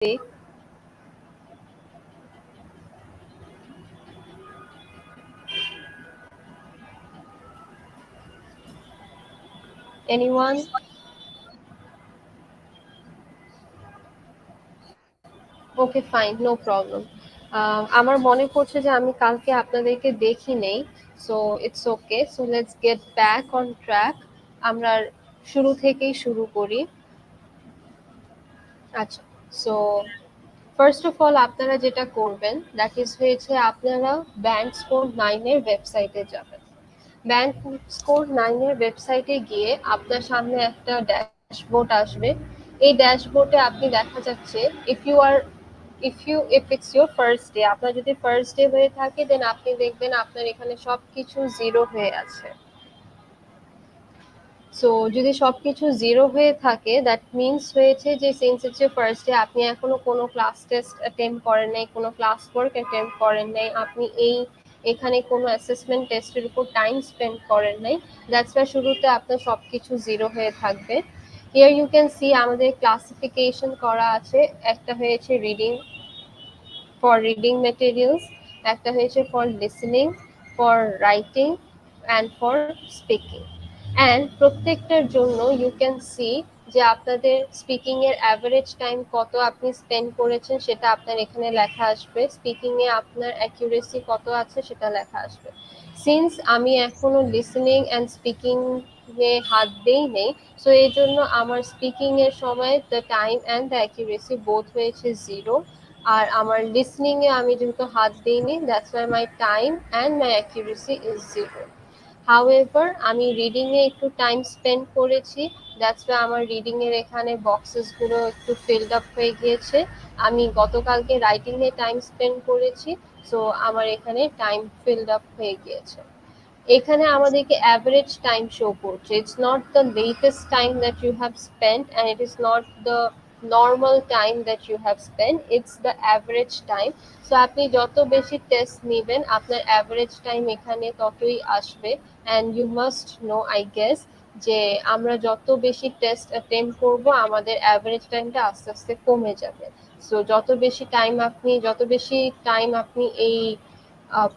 speak? Anyone? Okay fine, no problem. আমার মনে পড়ছে যে আমি কালকে আপনাদেরকে দেখি নেই, so it's okay. So let's get back on track. আমরা শুরু থেকেই শুরু করি। আচ্ছা, সো ফার্স্ট অফ অল আপনারা যেটা করবেন দ্যাট ইজ হয়েছে আপনারা ব্যাংক স্কোর 9 এর ওয়েবসাইটে যাবেন। ব্যাংক স্কোর 9 এর ওয়েবসাইটে গিয়ে আপনার সামনে একটা ড্যাশবোর্ড আসবে। এই ড্যাশবোর্ডে আপনি দেখা যাচ্ছে if it's your first day, আপনার যদি ফার্স্ট ডে হয়ে থাকে দেন আপনি দেখবেন আপনার এখানে সবকিছু জিরো হয়ে আছে। সো যদি সবকিছু জিরো হয়ে থাকে দ্যাট মিনস হয়েছে যে since it's your first day, আপনি এখনো কোনো ক্লাস টেস্ট অ্যাটেম্প করেন নাই, কোনো ক্লাস ওয়ার্ক অ্যাটেম্প করেন নাই, আপনি এখানে কোনো অ্যাসেসমেন্ট টেস্টের উপর টাইম স্পেন্ড করেন নাই। দ্যাটস ওয়াই শুরুতে আপনার সবকিছু জিরো হয়ে থাকবে। হিয়ার ইউ ক্যান সি আমাদের ক্লাসিফিকেশন করা আছে। একটা হয়েছে রিডিং, ফর রিডিং মেটেরিয়ালস, একটা হয়েছে for listening, for writing and for speaking. And প্রত্যেকটার জন্য ইউ ক্যান সি যে আপনাদের স্পিকিং এর অ্যাভারেজ টাইম কত আপনি স্পেন্ড করেছেন সেটা আপনার এখানে লেখা আসবে। স্পিকিং এ আপনার অ্যাকিউরেসি কত আছে সেটা লেখা আসবে। সিন্স আমি এখনো লিসেনিং অ্যান্ড স্পিকিং এ হাত দেই নেই, সো এই জন্য আমার স্পিকিং এর সময় the time and the accuracy both হয়েছে জিরো। আর আমার লিসনিং এ আমি যেহেতু হাত দিইনি, that's why my time and my accuracy is zero. However আমি রিডিং এ একটু টাইম স্পেন্ড করেছি, দ্যাটস ওয়াই আমার রিডিং এর এখানে বক্সেস গুলো একটু ফিলড আপ হয়ে গিয়েছে। আমি গতকালকে রাইটিং এ টাইম স্পেন্ড করেছি, সো আমার এখানে টাইম ফিলড আপ হয়ে গিয়েছে। এখানে আমাদেরকে অ্যাভারেজ টাইম শো করছে। It's not the latest time that you have spent and it is not the normal time that you have spent, it's the average time. So আপনি যত বেশি test নেবেন আপনার অ্যাভারেজ টাইম এখানে ততই আসবে। And you must know I guess যে আমরা যত বেশি টেস্ট অ্যাটেম্প করব আমাদের অ্যাভারেজ টাইমটা আস্তে আস্তে কমে যাবে। সো যত বেশি টাইম আপনি এই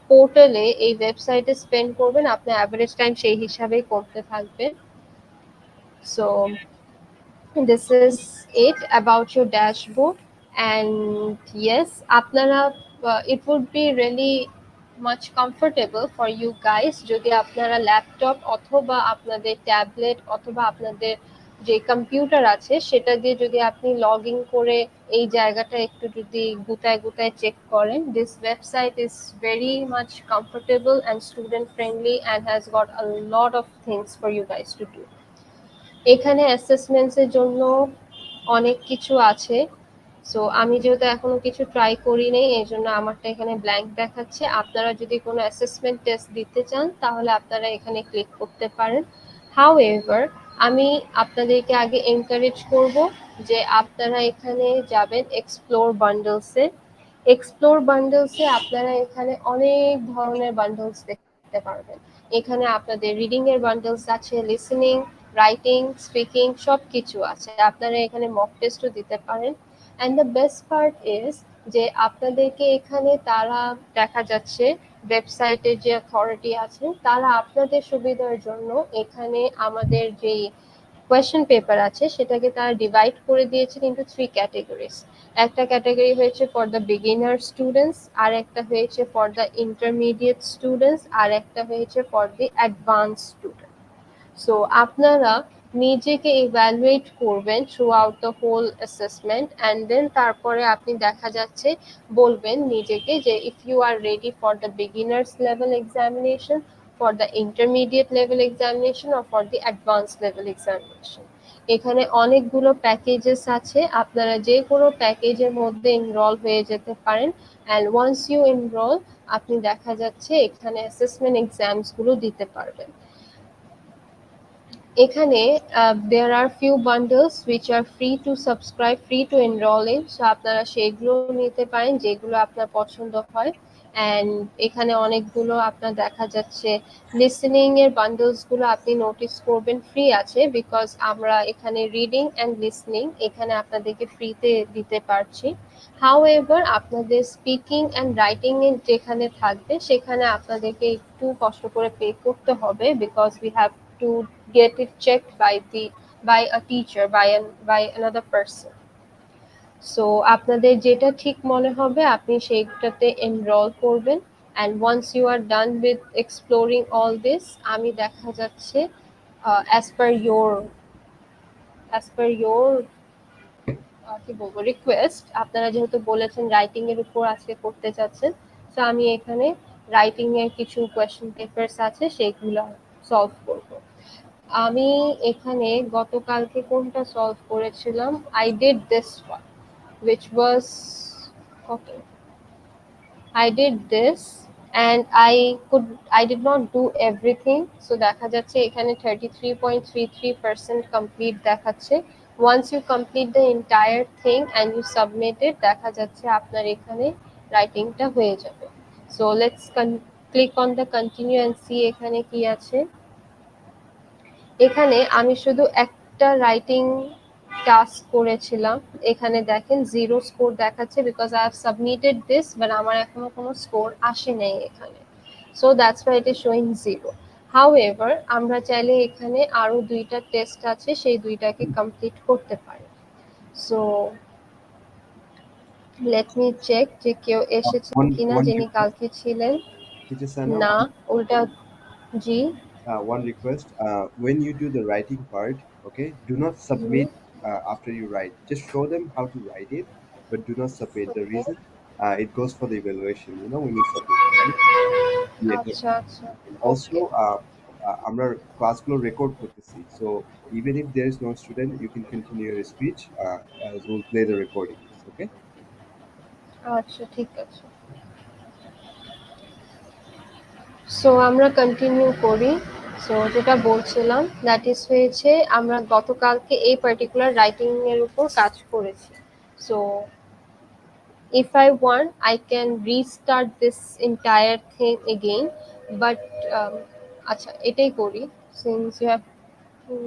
পোর্টালে, এই ওয়েবসাইটে স্পেন্ড করবেন আপনার অ্যাভারেজ টাইম সেই হিসাবেই কমতে থাকবে। So this is it about your dashboard. And yes, আপনারা it would be really much comfortable for you guys যদি আপনারা ল্যাপটপ অথবা আপনাদের ট্যাবলেট অথবা আপনাদের যে কম্পিউটার আছে সেটা দিয়ে যদি আপনি লগ ইন করে এই জায়গাটা একটু যদি গুতায় গুতায় চেক করেন। This website is very much comfortable and student friendly and has got a lot of things for you guys to do. এখানে অ্যাসেসমেন্টস এর জন্য অনেক কিছু আছে। সো আমি যেহেতু এখনো কিছু ট্রাই করি নাই এই জন্য আমারটা এখানে ব্ল্যাঙ্ক দেখাচ্ছে। আপনারা যদি কোনো অ্যাসেসমেন্ট টেস্ট দিতে চান তাহলে আপনারা এখানে ক্লিক করতে পারেন। হাউএভার আমি আপনাদেরকে আগে এনকারেজ করব যে আপনারা এখানে যাবেন এক্সপ্লোর বান্ডলসে। এক্সপ্লোর বান্ডলসে আপনারা এখানে অনেক ধরনের বান্ডলস দেখতে পারবেন। এখানে আপনাদের রিডিং এর বান্ডলস আছে, লিসেনিং, রাইটিং, স্পিকিং সবকিছু আছে। আপনারা এখানে মক টেস্টও দিতে পারেন। And the best part is যে আপনাদেরকে এখানে তারা দেখা যাচ্ছে ওয়েবসাইটের যে অথরিটি আছে তারা আপনাদের সুবিধার জন্য এখানে আমাদের যে কোয়েশ্চেন পেপার আছে সেটাকে তারা ডিভাইড করে দিয়েছেন ইন্টু 3 ক্যাটাগরিজ। একটা ক্যাটাগরি হয়েছে ফর দ্য বিগিনার স্টুডেন্টস, আর একটা হয়েছে ফর দ্য ইন্টারমিডিয়েট স্টুডেন্টস, আর একটা হয়েছে for the advance student. So আপনারা নিজেকে ইভ্যালুয়েট করবেন throughout the whole assessment and then তারপরে আপনি দেখা যাচ্ছে বলবেন নিজেকে যে if you are ready for the beginners level examination, for the intermediate level examination or for the advance level examination. এখানে অনেকগুলো প্যাকেজেস আছে, আপনারা যে কোনো প্যাকেজের মধ্যে এনরোল হয়ে যেতে পারেন। অ্যান্ড ওয়ান্স ইউ এনরোল আপনি দেখা যাচ্ছে এখানে অ্যাসেসমেন্ট এক্সামসগুলো দিতে পারবেন। এখানে there are few bundles which are free to subscribe, free to enroll in, so আপনারা সেগুলো নিতে পারেন যেগুলো আপনার পছন্দ হয়। অ্যান্ড এখানে অনেকগুলো আপনার দেখা যাচ্ছে লিসেনিং এর বান্ডেলস গুলো আপনি নোটিস করবেন ফ্রি আছে, বিকজ আমরা এখানে রিডিং অ্যান্ড লিসনিং এখানে আপনাদেরকে ফ্রিতে দিতে পারছি। হাউএভার আপনাদের স্পিকিং অ্যান্ড রাইটিং এর যেখানে থাকবে সেখানে আপনাদেরকে একটু কষ্ট করে পে করতে হবে, because we have to get it checked by a teacher, by another person. So আপনাদের যেটা ঠিক মনে হবে আপনি সেইটাতে এনরোল করবেন, and once you are done with exploring all this, আমি দেখা যাচ্ছে অ্যাজ পার ইয়োর কি বলবো রিকোয়েস্ট, আপনারা যেহেতু বলেছেন রাইটিং এর উপর আজকে করতে চাচ্ছেন, তো আমি এখানে রাইটিং এর কিছু কোয়েশ্চেন পেপারস আছে সেইগুলো সলভ করব। আমি এখানে গতকালকে কোনটা সলভ করেছিলাম, I did this one which was okay. I did this and I did not do everything, so দেখা যাচ্ছে এখানে 33.33% complete দেখাচ্ছে। Once you complete the entire thing and you submit it, দেখা যাচ্ছে আপনার এখানে রাইটিংটা হয়ে যাবে। So let's click on the continue and see এখানে কি আছে। এখানে আমি শুধু একটা রাইটিং টাস্ক করেছিলাম, এখানে দেখেন 0 স্কোর দেখাচ্ছে because I have submitted this, but আমার এখনো কোনো স্কোর আসে নাই এখানে, so that's why it is showing 0। However আমরা চাইলে এখানে আরো দুইটা টেস্ট আছে সেই দুইটাকে কমপ্লিট করতে পারি। সো লেট মি চেক যে কেউ এসেছে কিনা One যিনি request, কালকে ছিলেন। teacher Sana, না, উল্টা। জি। one request. When you do the writing part, okay, do not hmm. submit after you write. Just show them how to write it, but do not submit. The okay. reason it goes for the evaluation. You know, when you submit, right? Yeah. আচ্ছা আচ্ছা। Also, ওকে। আমরা ক্লাসগুলো record করতেছি, so even if there is no student, you can continue your speech as we'll play the recordings. Okay. আচ্ছা ঠিক আছে। So আমরা continue করি। সো যেটা বলছিলাম দ্যাট ইজ হয়েছে আমরা গতকালকে এই পার্টিকুলার রাইটিং এর উপর কাজ করেছি। So if I want I can restart this entire thing again, but আচ্ছা এটাই করি, since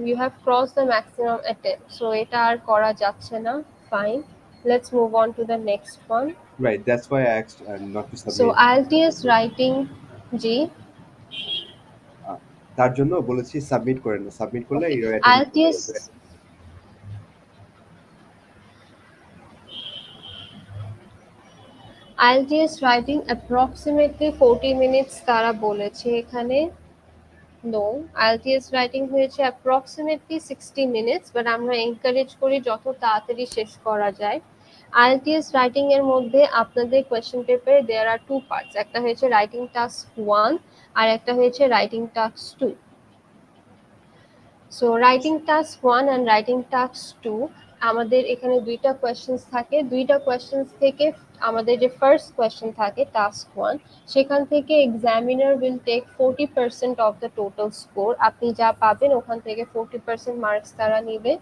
you have crossed the maximum attempt, so এটা আর করা যাচ্ছে না। Fine, let's move on to the next one. Right. That's why I asked not to So submit. IELTS writing, জি। আহ, তার জন্য বলেছি সাবমিট করেন না, সাবমিট করলে Okay, your attendance. IELTS writing approximately 40 minutes তারা বলেছে এখানে। নো, IELTS writing হয়েছে approximately 60 minutes, বাট আমরা এনকারেজ করি যত তাড়াতাড়ি শেষ করা যায়। IELTS writing এর মধ্যে আপনাদের কোয়েশ্চেন পেপারে দেয়ার আর 2 পার্টস, একটা হয়েছে রাইটিং টাস্ক 1 আর একটা হয়েছে writing task 2। So writing task 1 and writing task 2 আমাদের এখানে দুইটা কোয়েশ্চেন্স থাকে। দুইটা কোয়েশ্চেন্স থেকে আমাদের যে ফার্স্ট কোয়েশ্চেন থাকে টাস্ক 1, সেখান থেকে examiner will take 40% of the total score. আপনি যা পাবেন ওখান থেকে 40% মার্কস তারা নেবে।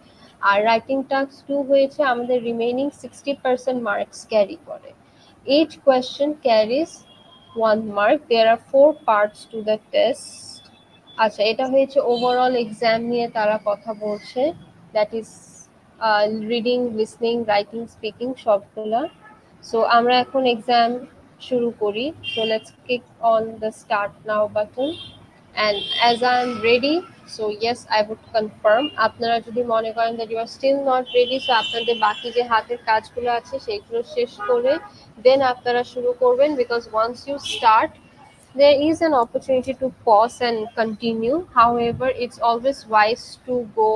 আর রাইটিং টাস্ক 2 হয়েছে আমাদের রিমেইনিং 60% মার্কস ক্যারি করে। Each question carries 1 mark. There are 4 parts to the test. আচ্ছা, এটা হয়েছে ওভারঅল এক্সাম নিয়ে তারা কথা বলছে, that is reading, listening, writing, speaking সবগুলা। সো আমরা এখন এক্সাম শুরু করি। So let's click on the start now button, and as I am ready, so yes I would confirm. আপনারা যদি মনে করেন that you are still not ready, so আপনাদের বাকি যে হাতের কাজগুলো আছে সেগুলো শেষ করে দেন আপনারা শুরু করবেন, because once you start there is an opportunity to pause and continue. However, it's always wise to go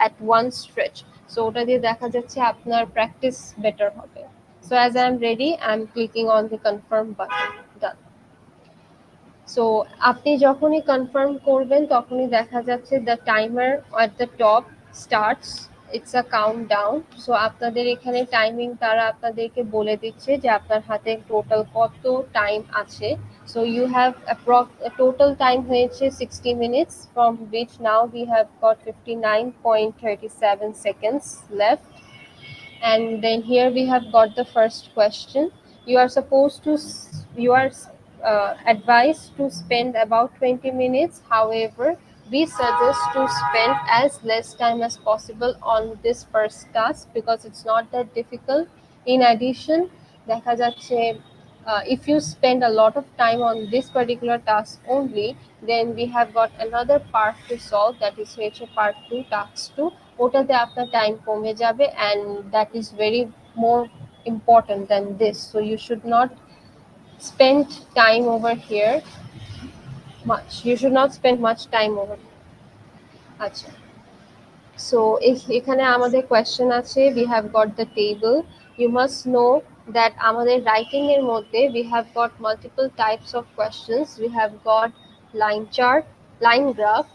at one stretch, so ওটা দিয়ে দেখা যাচ্ছে আপনার প্র্যাকটিস বেটার হবে। So as I am ready, I am clicking on the confirm button. Done. So আপনি যখনই confirm করবেন তখনই দেখা যাচ্ছে the timer at the top starts, it's a countdown. So আপনাদের এখানে টাইমিং তারা আপনাদেরকে বলে দিচ্ছে যে আপনার হাতে টোটাল কত টাইম আছে। So you have total time হয়েছে 60 minutes, from which now we have got 59.37 seconds left. And then here we have got the first question. You are supposed to you are advised to spend about 20 minutes. However, we suggest to spend as less time as possible on this first task because it's not that difficult. In addition, দেখা যাচ্ছে if you spend a lot of time on this particular task only, then we have got another part to solve, that is হয়েছে part 2, task 2. ওটাতে আপনার time কমে যাবে, and that is very more important than this, so you should not spend time over here much. You should not spend much time over here. আচ্ছা, so এখানে আমাদের question আছে, we have got the table. You must know that আমাদের writing এর মধ্যে we have got multiple types of questions. We have got line chart, line graph,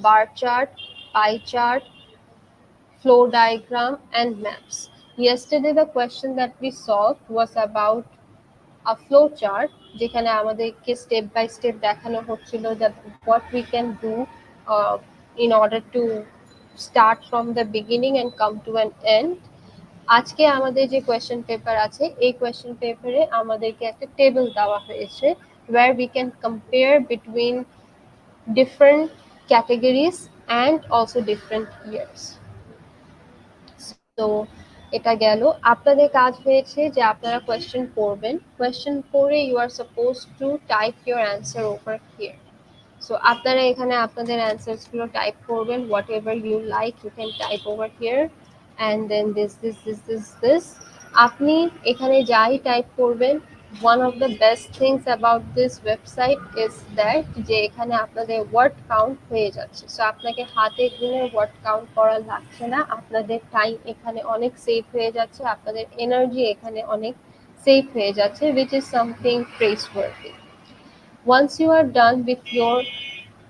bar chart, pie chart, flow diagram, and maps. Yesterday the question that we solved was about a flow chart, যেখানে আমাদেরকে step by step দেখানো হচ্ছিল that what we can do in order to start from the beginning and come to an end. আজকে আমাদের যে question paper আছে, এই question পেপারে আমাদেরকে একটা টেবিল দেওয়া হয়েছে where we can compare between different categories and also different years. So এটা গেল। আপনাদের কাজ হয়েছে যে আপনারা কোয়েশ্চেন পড়বেন, কোয়েশ্চেন পড়ে you are supposed to type your answer over here. So আপনারা এখানে আপনাদের অ্যান্সার্স গুলো টাইপ করবেন, whatever you like you can type over here, and then this. আপনি এখানে যাই টাইপ করবেন, one of the best things about this website is that যে এখানে আপনাদের ওয়ার্ড কাউন্ট হয়ে যাচ্ছে, সো আপনাকে হাতে গুনে ওয়ার্ড কাউন্ট করা লাগছে না, আপনাদের টাইম এখানে অনেক সেভ হয়ে যাচ্ছে, আপনাদের এনার্জি এখানে অনেক সেভ হয়ে যাচ্ছে, which is something praiseworthy. Once you are done with your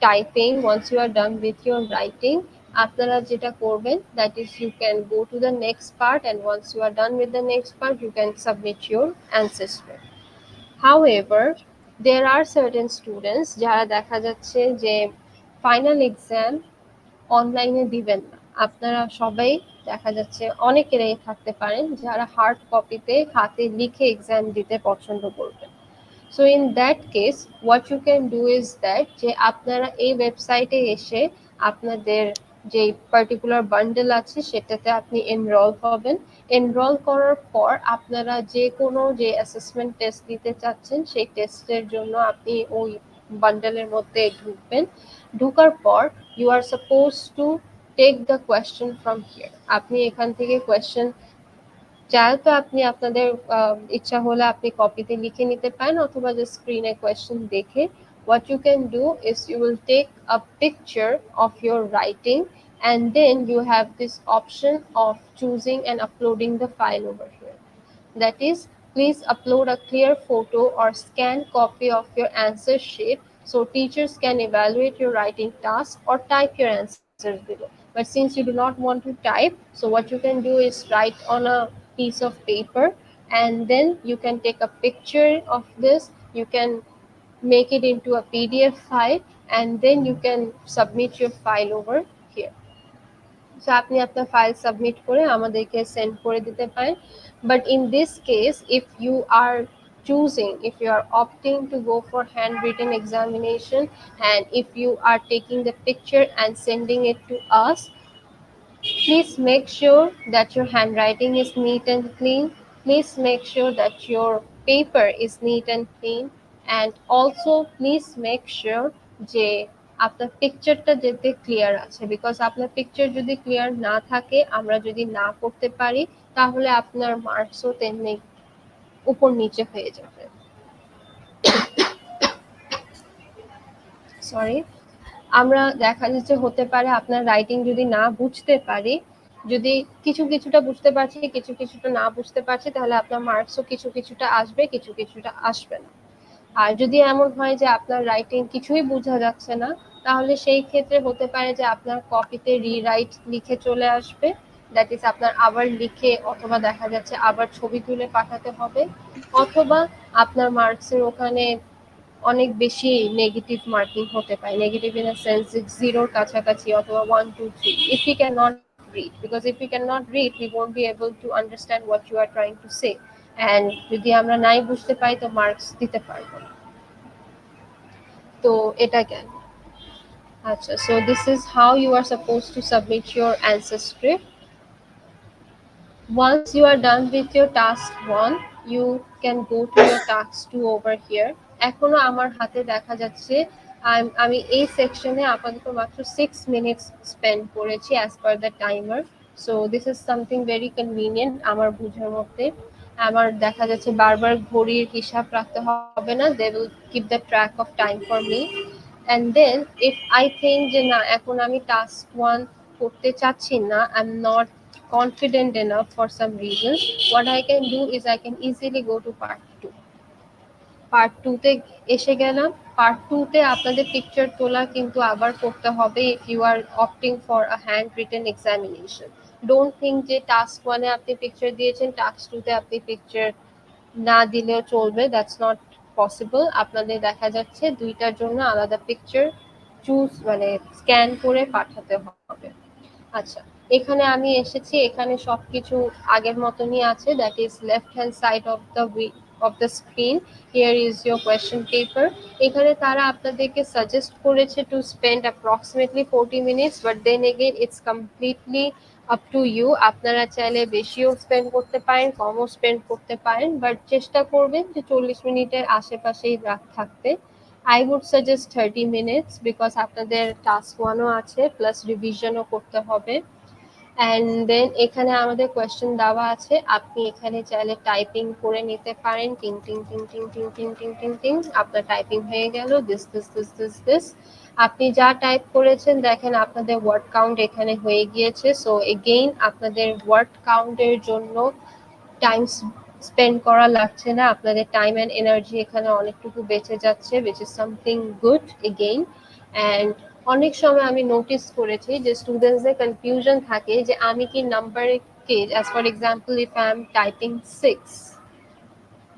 typing, once you are done with your writing, আপনারা যেটা করবেন, that is you can go to the next part, and once you are done with the next part you can submit your answer script. However, there are certain students যারা দেখা যাচ্ছে যে final exam অনলাইনে দিবেন না। আপনারা সবাই দেখা যাচ্ছে অনেকেরাই থাকতে পারেন যারা হার্ড কপিতে হাতে লিখে এক্সাম দিতে পছন্দ করবেন। So in that case, what you can do is that যে আপনারা এই ওয়েবসাইটে এসে আপনাদের যে পার্টিকুলার বান্ডেল আছে সেটাতে আপনি এনরোল হবেন। এনরোল করার পর আপনারা যে কোনো যে অ্যাসেসমেন্ট টেস্ট দিতে চাচ্ছেন সেই টেস্টের জন্য আপনি ওই বান্ডেলের মধ্যে ঢুকবেন। ঢোকার পর you are supposed to take the question from here. আপনি এখান থেকে কোয়েশ্চেন চাইলে তো আপনি আপনাদের ইচ্ছা হলে আপনি কপিতে লিখে নিতে পারেন অথবা যে স্ক্রিনে কোয়েশ্চেন দেখে what you can do is you will take a picture of your writing, and then you have this option of choosing and uploading the file over here. That is, please upload a clear photo or scanned copy of your answer sheet so teachers can evaluate your writing task, or type your answers below. But since you do not want to type, so what you can do is write on a piece of paper, and then you can take a picture of this, you can make it into a PDF file, and then you can submit your file over here. So আপনি আপনার file submit করে আমাদেরকে send করে দিতে পারেন। But in this case, if you are choosing, if you are opting to go for handwritten examination, and if you are taking the picture and sending it to us, please make sure that your handwriting is neat and clean. Please make sure that your paper is neat and clean. And also please make sure যে আপনার পিকচারটা যেতে clear আছে, because আপনার picture যদি clear না থাকে, আমরা যদি না করতে পারি, তাহলে আপনার মার্কসও তেমনি উপর নিচে হয়ে যাবে। সরি, আমরা দেখা যাচ্ছে হতে পারে আপনার রাইটিং যদি না বুঝতে পারি, যদি কিছুটা বুঝতে পারছি কিছুটা না বুঝতে পারছি, তাহলে আপনার মার্কসও কিছুটা আসবে কিছুটা আসবে না। আর যদি এমন হয় যে আপনার রাইটিং কিছুই বোঝা যাচ্ছে না, তাহলে সেই ক্ষেত্রে হতে পারে যে আপনার কপিতে রিরাইট লিখে চলে আসবে, দ্যাট ইজ আপনার আবার লিখে অথবা দেখা যাচ্ছে আবার ছবি তুলে পাঠাতে হবে, অথবা আপনার মার্কসের ওখানে অনেক বেশি নেগেটিভ মার্কিং হতে পারে, নেগেটিভ ইন আ সেন্স জিরোর কাছাকাছি অথবা 1 2 3 if we cannot read, because if we cannot read we won't be able to understand what you are trying to say. And যদি আমরা নাই বুঝতে পারি তো মার্কস দিতে পারবো না। তো এটা গেল। আচ্ছা, so this is how you are supposed to submit your answer script. Once you are done with your task 1, you can go to your task 2 over here. এখনো আমার হাতে দেখা যাচ্ছে আমি এই সেকশনে আপাতত মাত্র 6 মিনিটস স্পেন্ড করেছি as per the timer. So this is something very convenient আমার বুঝার মধ্যে। আমার দেখা যাচ্ছে বারবার ঘড়ির হিসাব রাখতে হবে না, they will keep the track of time for me. And then if I think যে না এখন আমি টাস্ক 1 করতে চাচ্ছি না, I am not confident enough for some reasons, what I can do is I can easily go to part 2. Part 2 তে এসে গেলাম। পার্ট 2 তে আপনাদের পিকচার তোলা কিন্তু আবার করতে হবে if you are opting for a handwritten examination. Don't think যে টাস্ক 1 এ আপনি পিকচার দিয়েছেন, টাস্ক 2 তে আপনি পিকচার না দিলেও চলবে, দ্যাটস নট পসিবল। আপনাদের দেখা যাচ্ছে দুইটার জন্য আলাদা পিকচার চুজ মানে স্ক্যান করে পাঠাতে হবে। আচ্ছা, এখানে আমি এসেছি, এখানে সবকিছু আগের মতনই আছে, that is left hand side of the screen. Here is your question paper. এখানে তারা আপনাদেরকে সাজেস্ট করেছে to spend approximately 40 minutes, but then again it's completely up to you. আপনারা চাইলে বেশিও স্পেন্ড করতে পারেন, কমও স্পেন্ড করতে পারেন, বাট চেষ্টা করবেন যে 40 মিনিটের আশেপাশেই থাকতে। I would suggest 30 minutes because আপনাদের টাস্ক 1ও আছে প্লাস রিভিশনও করতে হবে। অ্যান্ড দেন এখানে আমাদের কোয়েশ্চেন দেওয়া আছে, আপনি এখানে চাইলে টাইপিং করে নিতে পারেন, টিং টিং টিং টিং টিং টিং টিং টিং টিং, আপনার টাইপিং হয়ে গেল this this this this this. আপনি যা টাইপ করেছেন দেখেন আপনাদের ওয়ার্ড কাউন্ট এখানে হয়ে গিয়েছে। সো এগেইন আপনাদের ওয়ার্ড কাউন্টের জন্য টাইম স্পেন্ড করা লাগছে না, আপনাদের টাইম অ্যান্ড এনার্জি এখানে অনেকটুকু বেঁচে যাচ্ছে, which is something good again. And অনেক সময় আমি নোটিস করেছি যে স্টুডেন্টসদের কনফিউশন থাকে যে আমি কি নাম্বারে কে, as for example if I am typing 6,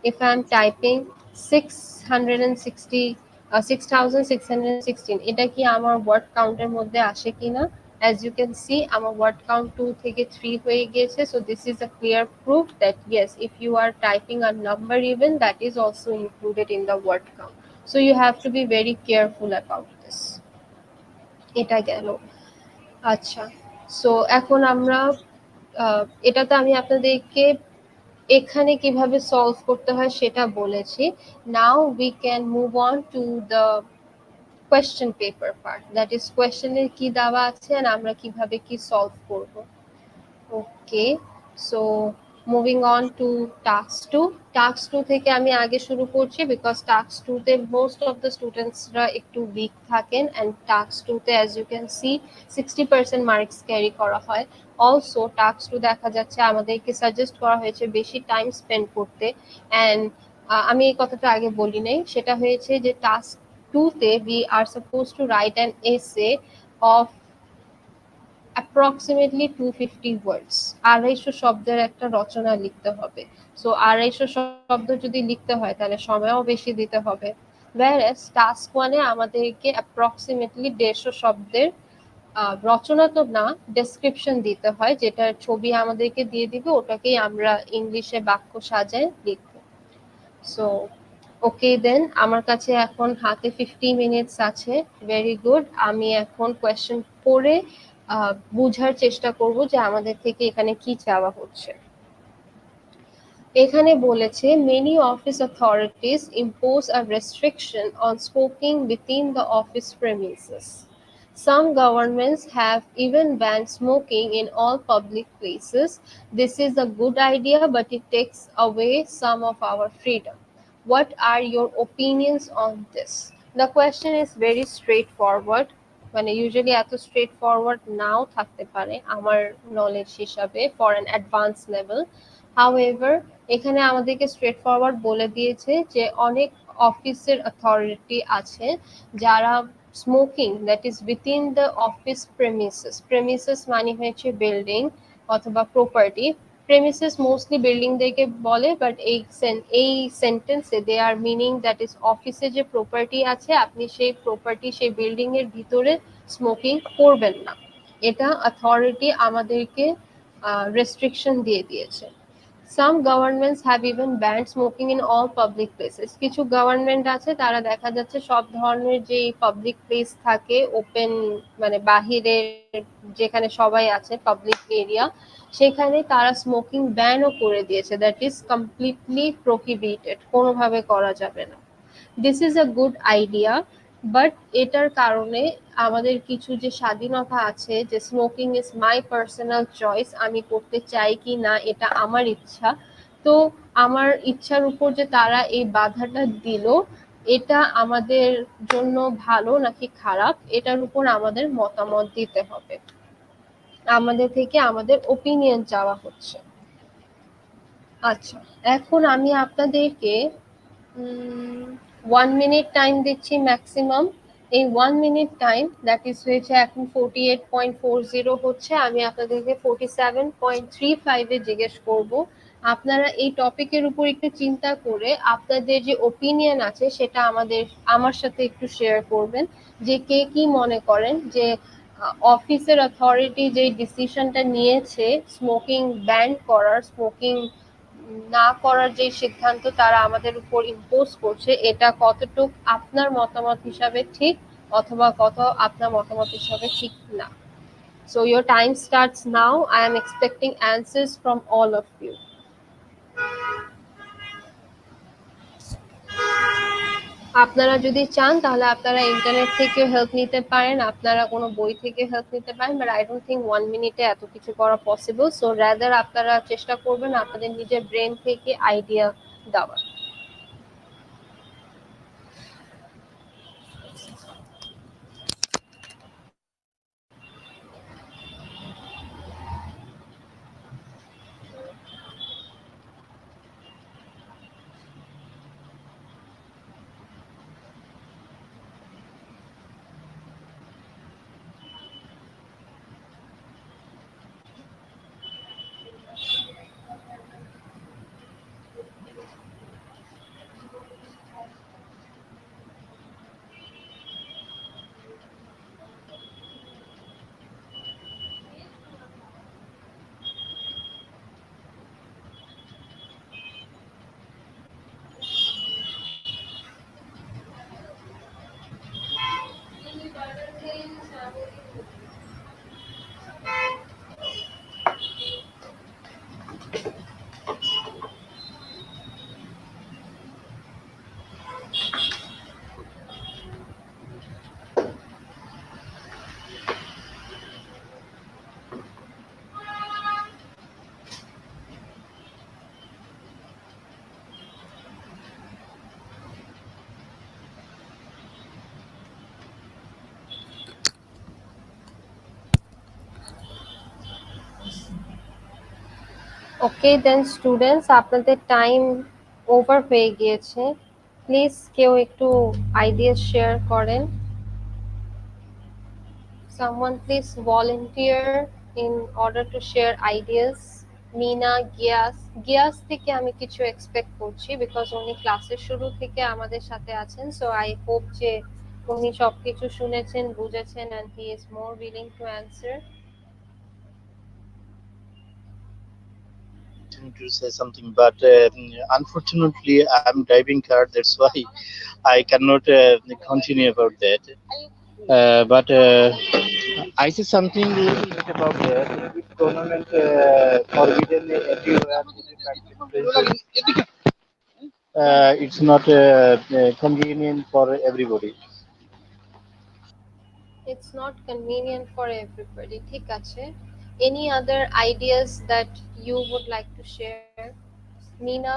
if I am typing 6616 এটা কি আমার ওয়ার্ড কাউন্টের মধ্যে আসে কিনা। as you can see আমার ওয়ার্ড কাউন্ট 2 থেকে 3 হয়ে গিয়েছে। so this is a clear proof that yes, if you are typing a number even, that is also included in the word count. so you have to be very careful about this. এটা গেল। আচ্ছা, so এখন আমরা এটাতে আমি আপনাদেরকে এখানে কিভাবে সলভ করতে হয় সেটা বলেছি। Now we can move on to the question paper part, that is কোয়েশ্চেনের কি দেওয়া আছে আর আমরা কিভাবে কি সলভ করব। Okay, so moving on to task 2। Task 2 থেকে আমি আগে শুরু করছি বিকজ টাস্ক 2 তে মোস্ট অফ দ্য স্টুডেন্টসরা একটু উইক থাকেন অ্যান্ড টাস্ক 2 তে as you can see 60% marks carry করা হয়। অলসো টাস্ক 2 দেখা যাচ্ছে আমাদেরকে সাজেস্ট করা হয়েছে বেশি টাইম স্পেন্ড করতে। অ্যান্ড আমি এই কথাটা আগে বলি নাই, সেটা হয়েছে যে টাস্ক 2 তে we are suppose two write an essay of approximately 250 words, 250 শব্দের একটা রচনা লিখতে হবে। সো 250 শব্দ যদি লিখতে হয় তাহলে সময়ও বেশি দিতে হবে। whereas টাস্ক 1 এ আমাদেরকে approximately 150 শব্দের রচনা তো না, ডেসক্রিপশন দিতে হয়, যেটার ছবি আমাদেরকে দিয়ে দিবে, ওটাকেই আমরা ইংলিশে বাক্য সাজায় লিখব। সো ওকে দেন, আমার কাছে এখন হাতে 50 মিনিটস আছে। ভেরি গুড, আমি এখন কোয়েশ্চেন পড়ে বুঝার চেষ্টা করব যে আমাদের থেকে এখানে কি চাওয়া হচ্ছে। এখানে বলেছে many office authorities impose a restriction on smoking within the office premises. Some governments have even banned smoking in all public places. This is a good idea, but it takes away some of our freedom. What are your opinions on this? The question is very straightforward. মানে usually এত straight forward নাও থাকতে পারে আমার knowledge হিসাবে for an advance level. However এখানে আমাদেরকে straight forward বলে দিয়েছে যে অনেক অফিসের অথরিটি আছে যারা smoking that is within the office premises মানে হয়েছে বিল্ডিং অথবা প্রপার্টি। প্রেমিসেস মোস্টলি বিল্ডিংদেরকে বলে, বাট এই সেন্টেন্সে দে আর মিনিং দ্যাট ইজ অফিসে যে প্রপার্টি আছে আপনি সেই প্রপার্টি সেই বিল্ডিং এর ভিতরে স্মোকিং করবেন না, এটা অথরিটি আমাদেরকে রেস্ট্রিকশন দিয়ে দিয়েছে। Some governments have even banned smoking in all public places. কিছু গভর্নমেন্ট আছে তারা দেখা যাচ্ছে সব ধরনের যে পাবলিক প্লেস থাকে ওপেন, মানে বাহিরের যেখানে সবাই আছে পাবলিক এরিয়া, সেখানে তারা স্মোকিং ব্যানও করে দিয়েছে, দ্যাট ইজ কমপ্লিটলি প্রোহিবিটেড, কোনোভাবে করা যাবে না। This is a good idea, but এটার কারণে আমাদের কিছু যে স্বাধীনতা আছে, যে smoking is my personal choice, আমি করতে চাই কি না এটা আমার ইচ্ছা, তো আমার ইচ্ছার উপর যে তারা এই বাধাটা দিল, এটা আমাদের জন্য ভালো নাকি খারাপ এটার উপর আমাদের মতামত দিতে হবে, আমাদের থেকে আমাদের ওপিনিয়ন চাওয়া হচ্ছে। আচ্ছা, এখন আমি আপনাদেরকে 1 মিনিট টাইম দিচ্ছি ম্যাক্সিমাম। এই 1 মিনিট টাইম, দ্যাট ইজ হয়েছে এখন 48.40 হচ্ছে, আমি আপনাদেরকে 47.35 জিজ্ঞেস করব। আপনারা এই টপিকের উপর একটু চিন্তা করে আপনাদের যে ওপিনিয়ন আছে সেটা আমার সাথে একটু শেয়ার করবেন, যে কে কি মনে করেন যে অফিসের অথরিটি যে ডিসিশনটা নিয়েছে স্মোকিং ব্যান করার, স্মোকিং না করার যে সিদ্ধান্ত তারা আমাদের উপর ইম্পোজ করছে, এটা কতটুক আপনার মতামত হিসাবে ঠিক, অথবা কত আপনার মতামত হিসাবে ঠিক না। So your time starts now. I am expecting answers from all of you. আপনারা যদি চান তাহলে আপনারা ইন্টারনেট থেকেও হেল্প নিতে পারেন, আপনারা কোনো বই থেকে হেল্প নিতে পারেন, বাট আই ডোন্ট থিঙ্ক 1 মিনিটে এত কিছু করা পসিবল। সো রাদার আপনারা চেষ্টা করবেন আপনাদের নিজের ব্রেন থেকে আইডিয়া দেওয়ার। ওকে দেন স্টুডেন্টস, আপনাদের টাইম ওভার হয়ে গিয়েছে, প্লিজ কেউ একটু আইডিয়া শেয়ার করেন। Someone please volunteer in order to share ideas. Meena, Gias, Gias থেকে আমি কিছু এক্সপেক্ট করছি, বিকজ উনি ক্লাসের শুরু থেকে আমাদের সাথে আছেন, সো আই হোপ যে উনি সবকিছু শুনেছেন, বুঝেছেন, and he is more willing to answer. To say something, but unfortunately, I'm driving car. That's why I cannot continue about that. But I say something a little bit about that. If government forbidden everywhere to the practice places, it's not convenient for everybody. It's not convenient for everybody. ঠিক আছে, any other ideas that you would like to share? Mina,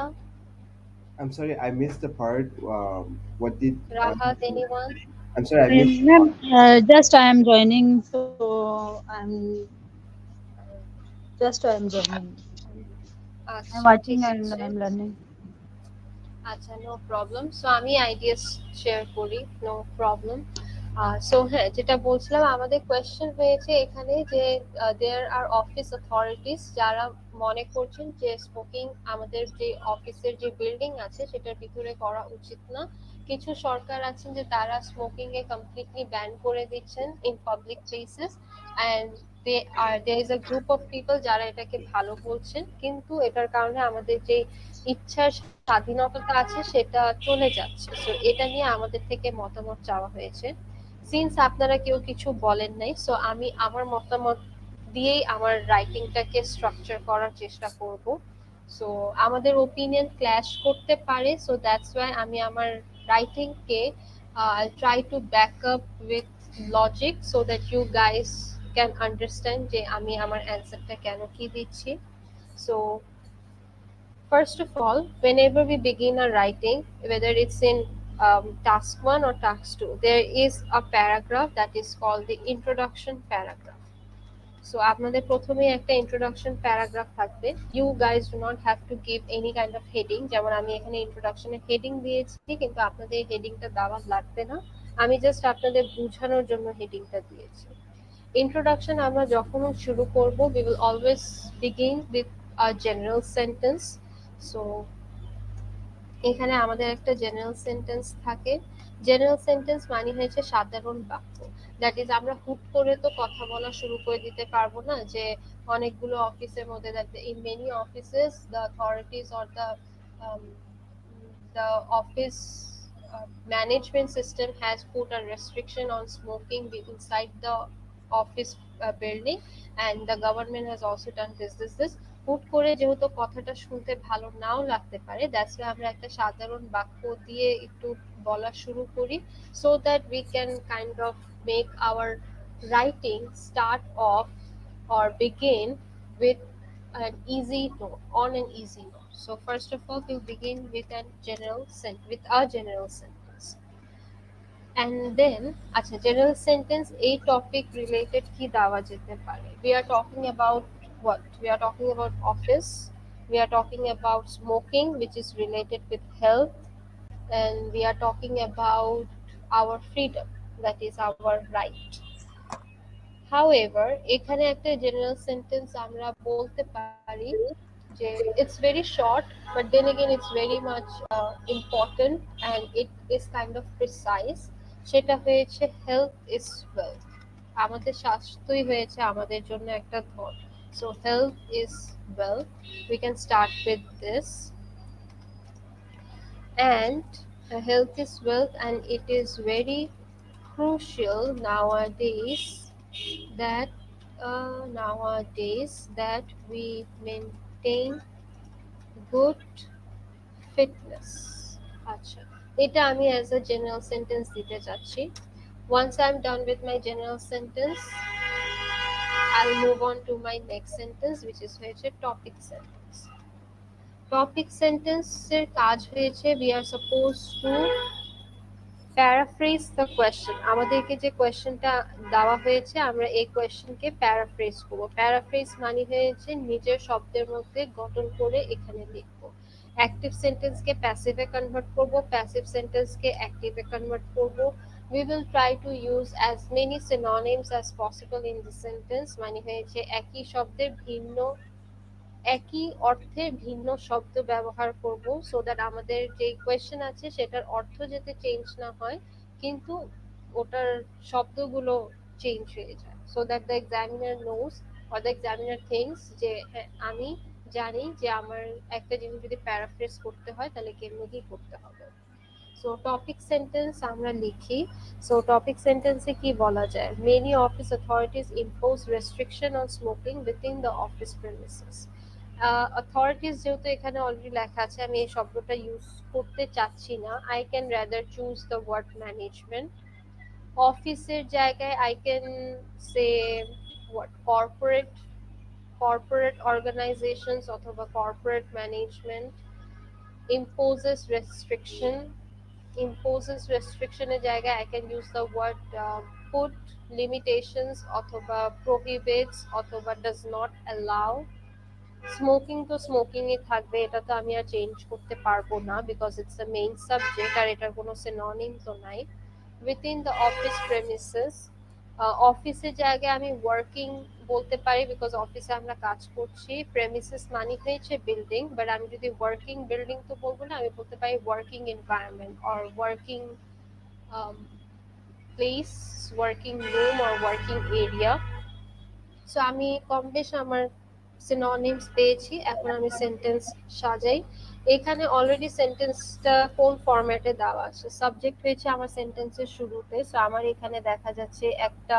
I'm sorry, I missed the part. What did Rahat, anyone? I'm sorry, I missed the part. Ma'am, just I am joining, so I am joining. I'm আচ্ছা ঠিক watching and আছে, I'm learning. আচ্ছা no problem. So আমি ideas share করি, no problem. So হ্যাঁ, যেটা বলছিলাম, আমাদের কোয়েশ্চেন হয়েছে এখানে যে দেয়ার আর অফিস অথরিটিস যারা মনে করছেন যে স্মোকিং আমাদের যে অফিসের যে বিল্ডিং আছে সেটার ভিতরে করা উচিত না। কিছু সরকার আছেন যে তারা স্মোকিং এ কমপ্লিটলি ব্যান করে দিচ্ছেন in public places, and there is a group of people যারা এটাকে ভালো বলছেন, কিন্তু এটার কারণে আমাদের যে ইচ্ছার স্বাধীনতা আছে সেটা চলে যাচ্ছে। সো এটা নিয়ে আমাদের থেকে মতামত চাওয়া হয়েছে। সিন্স আপনারা কেউ কিছু বলেন নাই, সো আমি আমার মতামত দিয়েই আমার রাইটিংটাকে স্ট্রাকচার করার চেষ্টা করব। সো আমাদের ওপিনিয়ন ক্ল্যাশ করতে পারে, সো দ্যাটস ওয়াই আমি আমার রাইটিংকে I'll try to back up with logic so that you guys can understand যে আমি আমার অ্যান্সারটা কেন কি দিচ্ছি। So first of all, whenever we begin a writing, whether it's in task 1 or task 2, there is a paragraph that is called the introduction paragraph. So আপনাদের প্রথমেই একটা ইন্ট্রোডাকশন প্যারাগ্রাফ থাকবে। You guys do not have to give any kind of heading, যেমন আমি এখানে ইন্ট্রোডাকশনের heading দিয়েছি, কিন্তু আপনাদের এই হেডিংটা দেওয়া লাগবে না। আমি জাস্ট আপনাদের বোঝানোর জন্য হেডিংটা দিয়েছি। ইন্ট্রোডাকশন আমরা যখন শুরু করব, we will always begin with a general sentence. So এখানে আমাদের একটা জেনারেল সেন্টেন্স থাকে। জেনারেল সেন্টেন্স মানে হচ্ছে সাধারণ বাক্য। দ্যাট ইজ আমরা হুট করে তো কথা বলা শুরু করে দিতে পারবো না, যে অনেকগুলো অফিসের মধ্যে in many offices the authorities or the office management system has put a restriction on smoking inside the office building, and the government has also done this. হুট করে যেহেতু কথাটা শুনতে ভালো নাও লাগতে পারে, দ্যাটস ওয়াই আমরা একটা সাধারণ বাক্য দিয়ে একটু বলা শুরু করি, so that we can kind of make our writing start off or begin with an easy note, on an easy note. So first of all, we'll begin with with a general sentence, and then আচ্ছা, general sentence a topic related কি দেওয়া যেতে পারে? We are talking about what? We are talking about office. We are talking about smoking, which is related with health, and we are talking about our freedom, that is our right. However, এখানে একটা general sentence আমরা বলতে পারি যে it's very short, but then again it's very much important, and it is kind of precise. সেটা হয়েছে health is wealth. আমাদের স্বাস্থ্যই হয়েছে আমাদের জন্য একটা ধন। So health is wealth. We can start with this. And health is wealth, and it is very crucial nowadays that we maintain good fitness. আচ্ছা, এটা আমি as a general sentence দিতে চাচ্ছি। Once I'm done with my general sentence, I'll move on to my next sentence, which is হয়েছে topic sentence. Topic sentence এর কাজ হয়েছে we are supposed to paraphrase the question. আমাদেরকে যে কোয়েশ্চেনটা দেওয়া হয়েছে, আমরা এই কোয়েশ্চেনকে প্যারাফ্রেজ করব। প্যারাফ্রেজ মানে হয়েছে নিজের শব্দের মধ্যে গঠন করে এখানে লিখবো। অ্যাক্টিভ সেন্টেন্সকে প্যাসিভে কনভার্ট করব, প্যাসিভ সেন্টেন্সকে অ্যাক্টিভে কনভার্ট করব। We will try to use as many synonyms as possible in the sentence, মানে হয়েছে একই শব্দের ভিন্ন, একই অর্থে ভিন্ন শব্দ ব্যবহার করব, সো দ্যাট আমাদের যে কোয়েশ্চেন আছে সেটার অর্থ যাতে চেঞ্জ না হয়, কিন্তু ওটার শব্দগুলো চেঞ্জ হয়ে যায়, so that the examiner knows or the examiner thinks যে হ্যাঁ, আমি জানি যে আমার একটা জিনিস যদি প্যারাফ্রেজ করতে হয় তাহলে কেমনি কি করতে হবে। সো টপিক সেন্টেন্স আমরা লিখি। সো টপিক সেন্টেন্সে কি বলা যায়? Many office authorities impose restriction on smoking within the office premises. Authorities যেহেতু এখানে অলরেডি লেখা আছে, আমি এই শব্দটা ইউজ করতে চাচ্ছি না। I can rather choose the word management. অফিসের জায়গায় I can say what corporate organisations অথবা কর্পোরেট ম্যানেজমেন্ট। imposes restriction এর জায়গায় I can use the word put limitations অথবা prohibits অথবা does not allow। স্মোকিং তো স্মোকিংই থাকবে, এটা তো আমি আর চেঞ্জ করতে পারবো না, because it's the main subject, আর এটার কোনো সিনোনিম তো নাই। উইথিন দ্য অফিস প্রেমিসেস, অফিসের জায়গায় আমি ওয়ার্কিং বলতে পারি, বিকজ অফিসে আমরা কাজ করছি। প্রেমিসেস মানে হয়েছে বিল্ডিং, বাট আমি যদি ওয়ার্কিং বিল্ডিং তো বলবো না, আমি বলতে পারি working environment or working place, working room or working area. So আমি কম বেশ আমার সিনোনিমস পেয়েছি, এখন আমি সেন্টেন্স সাজাই। এখানে অলরেডি সেন্টেন্সটা কোন ফরম্যাটে দেওয়া আছে, সাবজেক্ট হয়েছে আমার সেন্টেন্সের শুরুতে। সো আমার এখানে দেখা যাচ্ছে একটা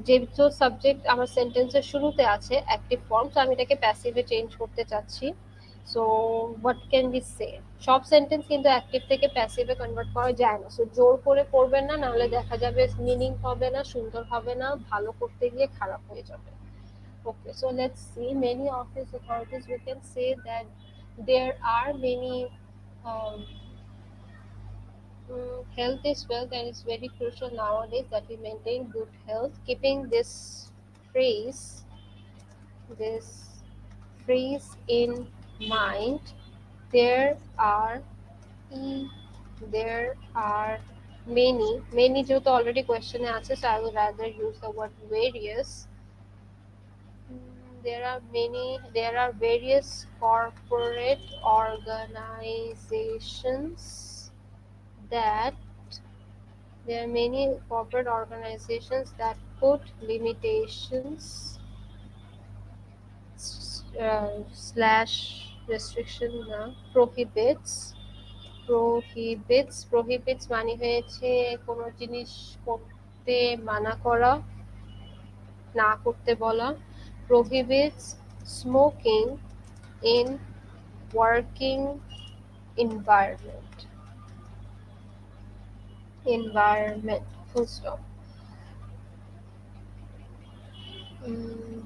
যেহেতু সাবজেক্ট আমার সেন্টেন্সের শুরুতে আছে অ্যাক্টিভ ফর্ম, সো আমি এটাকে প্যাসিভে চেঞ্জ করতে চাচ্ছি। সো হোয়াট ক্যান বি সে, সব সেন্টেন্স কিন্তু অ্যাক্টিভ থেকে প্যাসিভে কনভার্ট করা যায় না। সো জোর করে করবেন না, নাহলে দেখা যাবে মিনিং হবে না, সুন্দর হবে না, ভালো করতে গিয়ে খারাপ হয়ে যাবে। Okay, so let's see. Many office authorities, we can say that there are many um, health is wealth, and it's very crucial nowadays that we maintain good health. Keeping phrase, this phrase in mind, there are e, there are many যেহেতু already question এ আছে, so I would rather use the word various. There are various corporate organizations that there are many corporate organizations that put limitations slash restriction prohibits মানে হয়েছে কোনো জিনিস করতে মানা করা, না করতে বলা। prohibits smoking in working environment, full stop. Mm,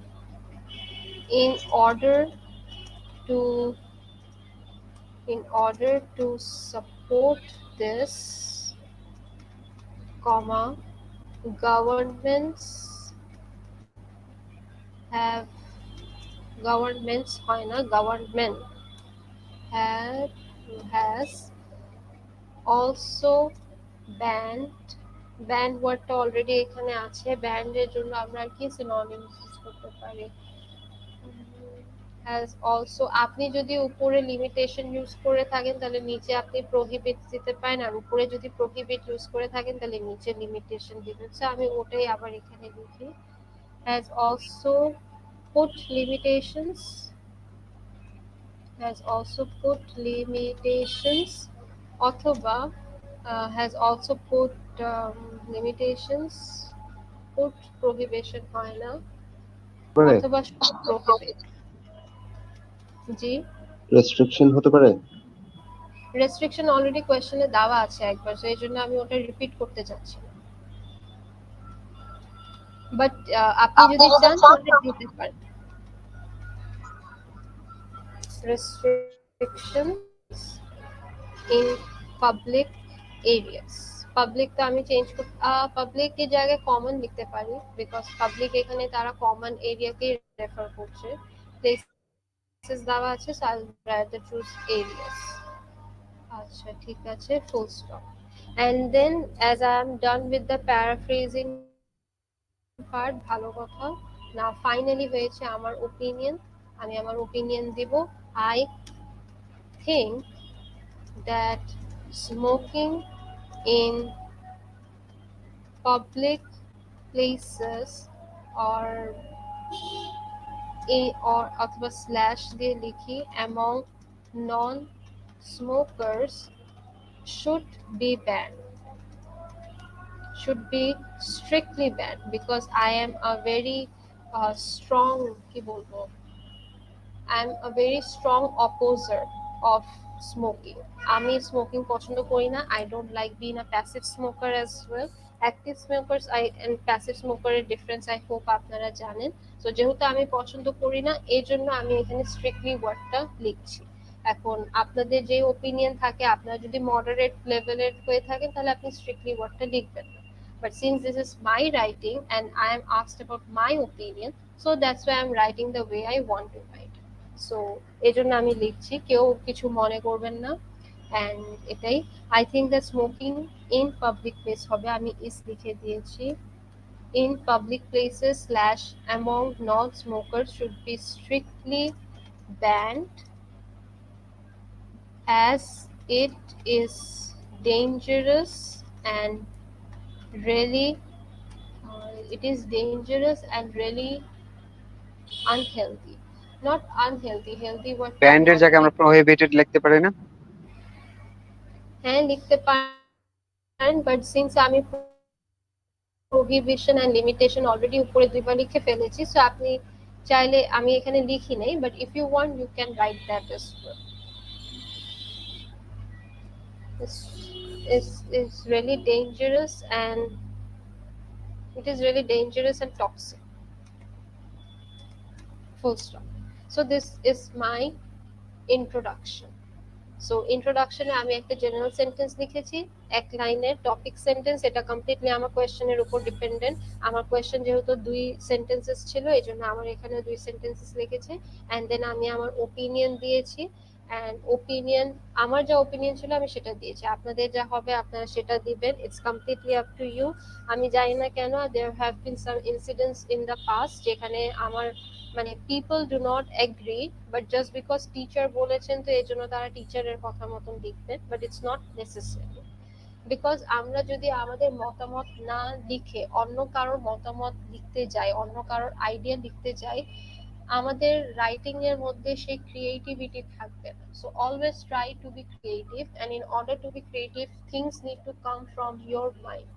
in order to support this, comma, governments have governments হয় না, government has also banned ওয়ার্ডটা অলরেডি এখানে আছে, ব্যান্ড এর জন্য আমরা কি সিনোনিমস ইউজ করতে পারি। has also, আপনি যদি উপরে লিমিটেশন ইউজ করে থাকেন তাহলে নিচে আপনি প্রহিবিট দিতে পারেন, আর উপরে যদি প্রহিবিট ইউজ করে থাকেন তাহলে নিচে লিমিটেশন দিবেন। সো আমি ওটাই আবার এখানে লিখি, has also put limitations, অথবা has also put limitations, put prohibition হয় না, পারে অথবা should prohibit। জি, রেস্ট্রিকশন হতে পারে। রেস্ট্রিকশন অলরেডি কোয়েশ্চেনে দেওয়া আছে একবার, সো এই জন্য আমি ওটা রিপিট করতে চাচ্ছি না, বাট আপনি যদি চান তাহলে দিতে পারেন। restrictions in public areas, public তো আমি চেঞ্জ করতে, পাবলিক এর জায়গায় কমন লিখতে পারি, বিকজ পাবলিক এখানে তারা কমন এরিয়াকে রেফার করছে, প্লেসেস দেওয়া আছে, so I will rather choose areas. আচ্ছা ঠিক আছে, full stop. and then as I am done with the paraphrasing part, ভালো কথা। now finally হয়েছে আমার ওপিনিয়ন, আমি আমার ওপিনিয়ন দিব। I think that smoking in public places or অথবা স্ল্যাশ দিয়ে লিখি among non smokers should be banned, should be strictly banned, because I am a very strong কি বলবো, I'm a very strong opposer of smoking. আমি smoking পছন্দ করি না। I don't like being a passive smoker as well. Active smokers and passive smoker এর difference I hope আপনারা জানেন। So যেহেতু আমি পছন্দ করি না, এই জন্য আমি এখানে স্ট্রিক্টলি ওয়ার্ডটা লিখছি। এখন আপনাদের যে ওপিনিয়ন থাকে, আপনারা যদি মডারেট লেভেলের হয়ে থাকেন তাহলে আপনি স্ট্রিক্টলি ওয়ার্ডটা লিখবেন না। But since this is my writing and I am asked about my opinion, so that's why I'm writing the way I want to write. So এই জন্য আমি লিখছি, কেউ কিছু মনে করবেন না। অ্যান্ড এটাই, I think that smoking in public place হবে, আমি ইস লিখে দিয়েছি। In public places slash among non smoker should be strictly band as it is dangerous and really It is dangerous and really unhealthy. Not unhealthy, healthy wordটা আমি ব্যান্ডের জায়গায় already আমরা prohibited লিখতে পারি না? হ্যাঁ লিখতে পারেন, বাট সিন্স আমি প্রহিবিশন অ্যান্ড লিমিটেশন অলরেডি উপরে দুইবার লিখে ফেলেছি, সো আপনি চাইলে আমি এখানে লিখি নাই, but if you want you can write that as well. Is really dangerous and it is really dangerous and toxic. Full stop. So this is my introduction. So ইন্ট্রোডাকশনে আমি একটা জেনারেল সেন্টেন্স লিখেছি, এক লাইনের টপিক সেন্টেন্স, এটা completely আমার কোয়েশ্চেনের উপর dependent. আমার কোয়েশ্চেন যেহেতু 2 সেন্টেন্সেস ছিল, এজন্য আমার এখানে 2 সেন্টেন্সেস লিখেছি। অ্যান্ড দেন আমি আমার ওপিনিয়ন দিয়েছি, অ্যান্ড ওপিনিয়ন, আমার যা ওপিনিয়ন ছিল আমি সেটা দিয়েছি। আপনাদের যা হবে আপনারা সেটা দিবেন, it's completely up to you. আমি জানি না কেন there have been some incidents in the past যেখানে আমার মানে people do not agree, but just because teacher বলেছেন তো এই জন্য তারা টিচারের কথা মতন লিখবেন, but it's not necessary. Because আমরা যদি আমাদের মতামত না লিখে অন্য কারোর মতামত লিখতে যাই, অন্য কারোর আইডিয়া লিখতে যাই, আমাদের রাইটিং এর মধ্যে সেই ক্রিয়েটিভিটি থাকবে না। So always try to be creative, and in order to be creative things need to come from your mind.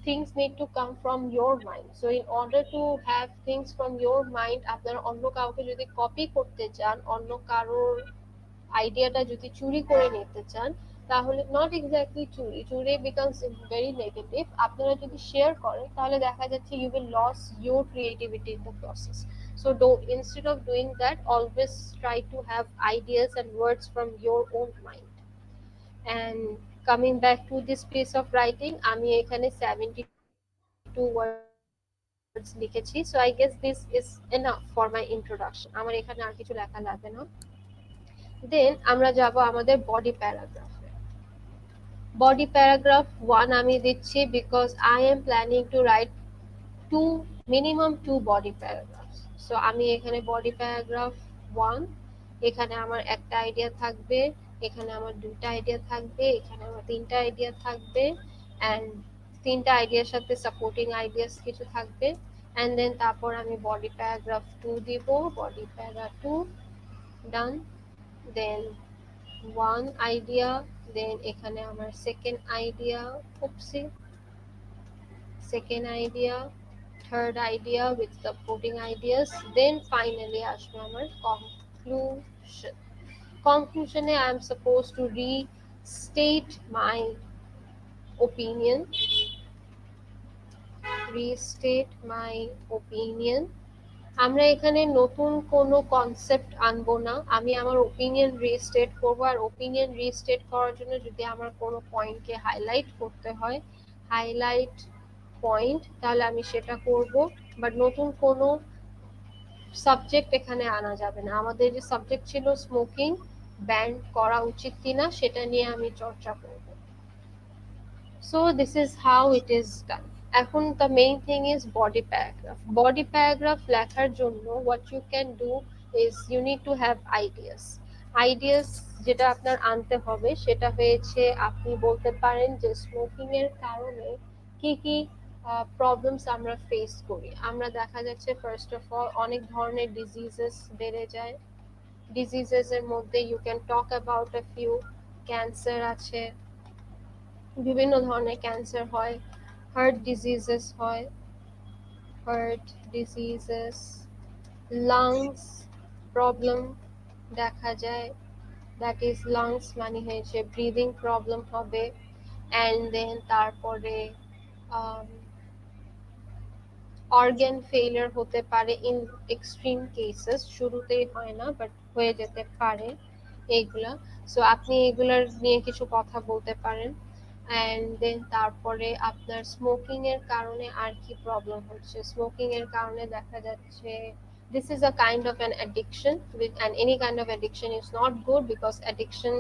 Things need to come from your mind. So in order to have things from your mind, আপনারা অন্য কাউকে যদি copy করতে চান, অন্য কারোর আইডিয়াটা যদি চুরি করে নিতে চান, তাহলে নট এক্স্যাক্টলি চুরি, চুরি বিকামস ভেরি নেগেটিভ। আপনারা যদি শেয়ার করেন তাহলে দেখা যাচ্ছে you will lose your creativity in the process. So instead of doing that, always try to have ideas and words from your own mind. And coming back to this piece of writing, আমি এখানে 72 words লিখেছি, so I guess this is enough for my introduction. আমার এখানে আর কিছু লেখা লাগবে না। দেন আমরা যাব আমাদের বডি প্যারাগ্রাফে। বডি প্যারাগ্রাফ 1 আমি দিচ্ছি because I am planning to right minimum 2 body paragraphs. So আমি এখানে বডি প্যারাগ্রাফ 1, এখানে আমার একটা আইডিয়া থাকবে, এখানে আমার দুটো আইডিয়া থাকবে, এখানে আমার তিনটা আইডিয়া থাকবে, এন্ড তিনটা আইডিয়ার সাথে সাপোর্টিং আইডিয়াস কিছু থাকবে, এন্ড দেন তারপর আমি বডি প্যারাগ্রাফ 2 দিব, বডি প্যারা 2 ডান। দেন 1 আইডিয়া, দেন এখানে আমার second idea, second idea, third idea with supporting ideas, then finally আসবে আমার conclusion. Conclusion-এ I am supposed to restate my opinion. আমরা এখানে নতুন কোনো কনসেপ্ট আনবো না, আমি আমার ওপিনিয়ন রিস্টেট করবো, আর ওপিনিয়ন রিস্টেট করার জন্য যদি আমার কোনো পয়েন্টকে হাইলাইট করতে হয়, হাইলাইট পয়েন্ট, তাহলে আমি সেটা করব, বাট নতুন কোনো সাবজেক্ট এখানে আনা যাবে না। আমাদের যে সাবজেক্ট ছিল স্মোকিং ব্যান করা উচিত কিনা সেটা নিয়ে আমি চর্চা করব। So this is how it is done. এখন the main thing is body paragraph. Body paragraph লেখার জন্য what you can do is you need to have ideas. Ideas যেটা আপনার আনতে হবে সেটা হয়েছে, আপনি বলতে পারেন যে স্মোকিং এর কারণে কি কি প্রবলেমস আমরা ফেস করি। আমরা দেখা যাচ্ছে ফার্স্ট অফ অল অনেক ধরনের ডিজিজেস বেড়ে যায়। ডিজিজেস এর মধ্যে you can talk about a few. Cancer আছে, বিভিন্ন ধরনের ক্যান্সার হয়, হার্ট ডিজিজেস হয়, হার্ট ডিজিজেস, লাংস প্রবলেম দেখা যায়, দ্যাট ইজ লাংস মানে হয়েছে ব্রিদিং প্রবলেম হবে, অ্যান্ড দেন তারপরে অর্গান ফেইলিয়ার হতে পারে ইন এক্সট্রিম কেসেস, শুরুতেই হয় না বাট হয়ে যেতে পারে এইগুলা। সো আপনি এগুলার নিয়ে কিছু কথা বলতে পারেন। অ্যান্ড দেন তারপরে আপনার স্মোকিং এর কারণে আর কি প্রবলেম হচ্ছে। স্মোকিং এর কারণে দেখা যাচ্ছে this is a kind of an addiction, and any kind of addiction is not good because addiction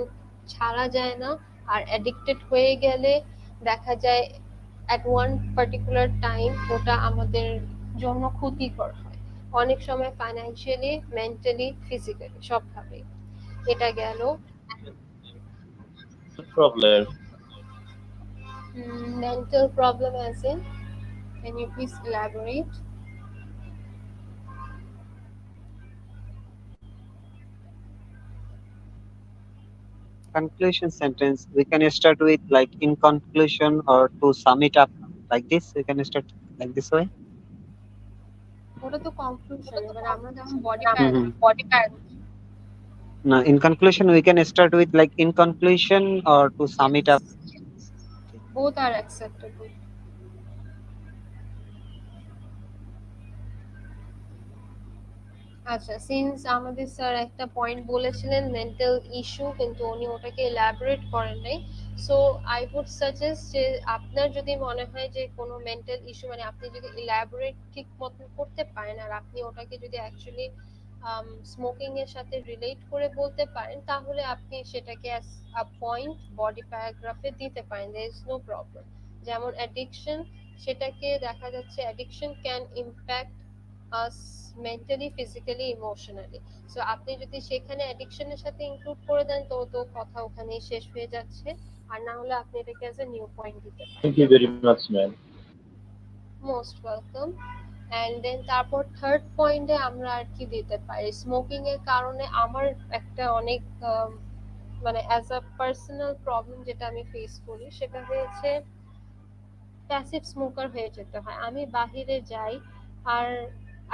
ছাড়া যায় না, আর অ্যাডিক্টেড হয়ে গেলে দেখা যায় at one particular time ওটা আমাদের জন্য ক্ষতিকর হয়, অনেক সময় ফাইন্যান্সিয়ালি, মেন্টালি, ফিজিক্যালি সবভাবে। এটা গেল। problem. Mental problem as in, can you please elaborate? Conclusion sentence. We can start with like in conclusion or to sum it up like this. We can start like this way. ওটা তো conclusion, এবার আমরা যেমন body Mm-hmm. Paragraph বলছি। Now, in conclusion, we can start with like in conclusion or to sum it up. Okay. both are acceptable. আচ্ছা, since আমাদের sir একটা point বলেছিলেন মেন্টাল ইস্যু, কিন্তু উনি ওটাকে এলাবোরেট করেন নাই। সো আই উড সাজেস্ট যে আপনার যদি মনে হয় যে কোনো মেন্টাল ইস্যু, মানে আপনি যদি এলাবোরেট ঠিক মতন করতে পারেন আর আপনি ওটাকে যদি অ্যাকচুয়ালি স্মোকিং এর সাথে রিলেট করে বলতে পারেন, তাহলে আপনি সেটাকে অ্যাজ আ পয়েন্ট বডি প্যারাগ্রাফে দিতে পারেন, দেয়ার ইজ নো প্রবলেম। যেমন অ্যাডিকশন, সেটাকে দেখা যাচ্ছে addiction can impact us mentally, physically, emotionally. So আপনি যদি সেখানে অ্যাডিকশনের সাথে ইনক্লুড করে দেন, তো তো কথা ওখানেই শেষ হয়ে যাচ্ছে। আর না হলে আপনি এটাকে অ্যাজ এ নিউ পয়েন্ট দিতে পারেন। Thank you very much, ma'am. Most welcome. And then তারপর থার্ড পয়েন্টে আমরা আর কি দিতে পারি, স্মোকিং এর কারণে আমার একটা অনেক মানে অ্যাজ আ পার্সোনাল প্রবলেম যেটা আমি ফেস করি, সেটা হয়েছে প্যাসিভ স্মোকার হয়ে যেতে হয়। আমি বাহিরে যাই আর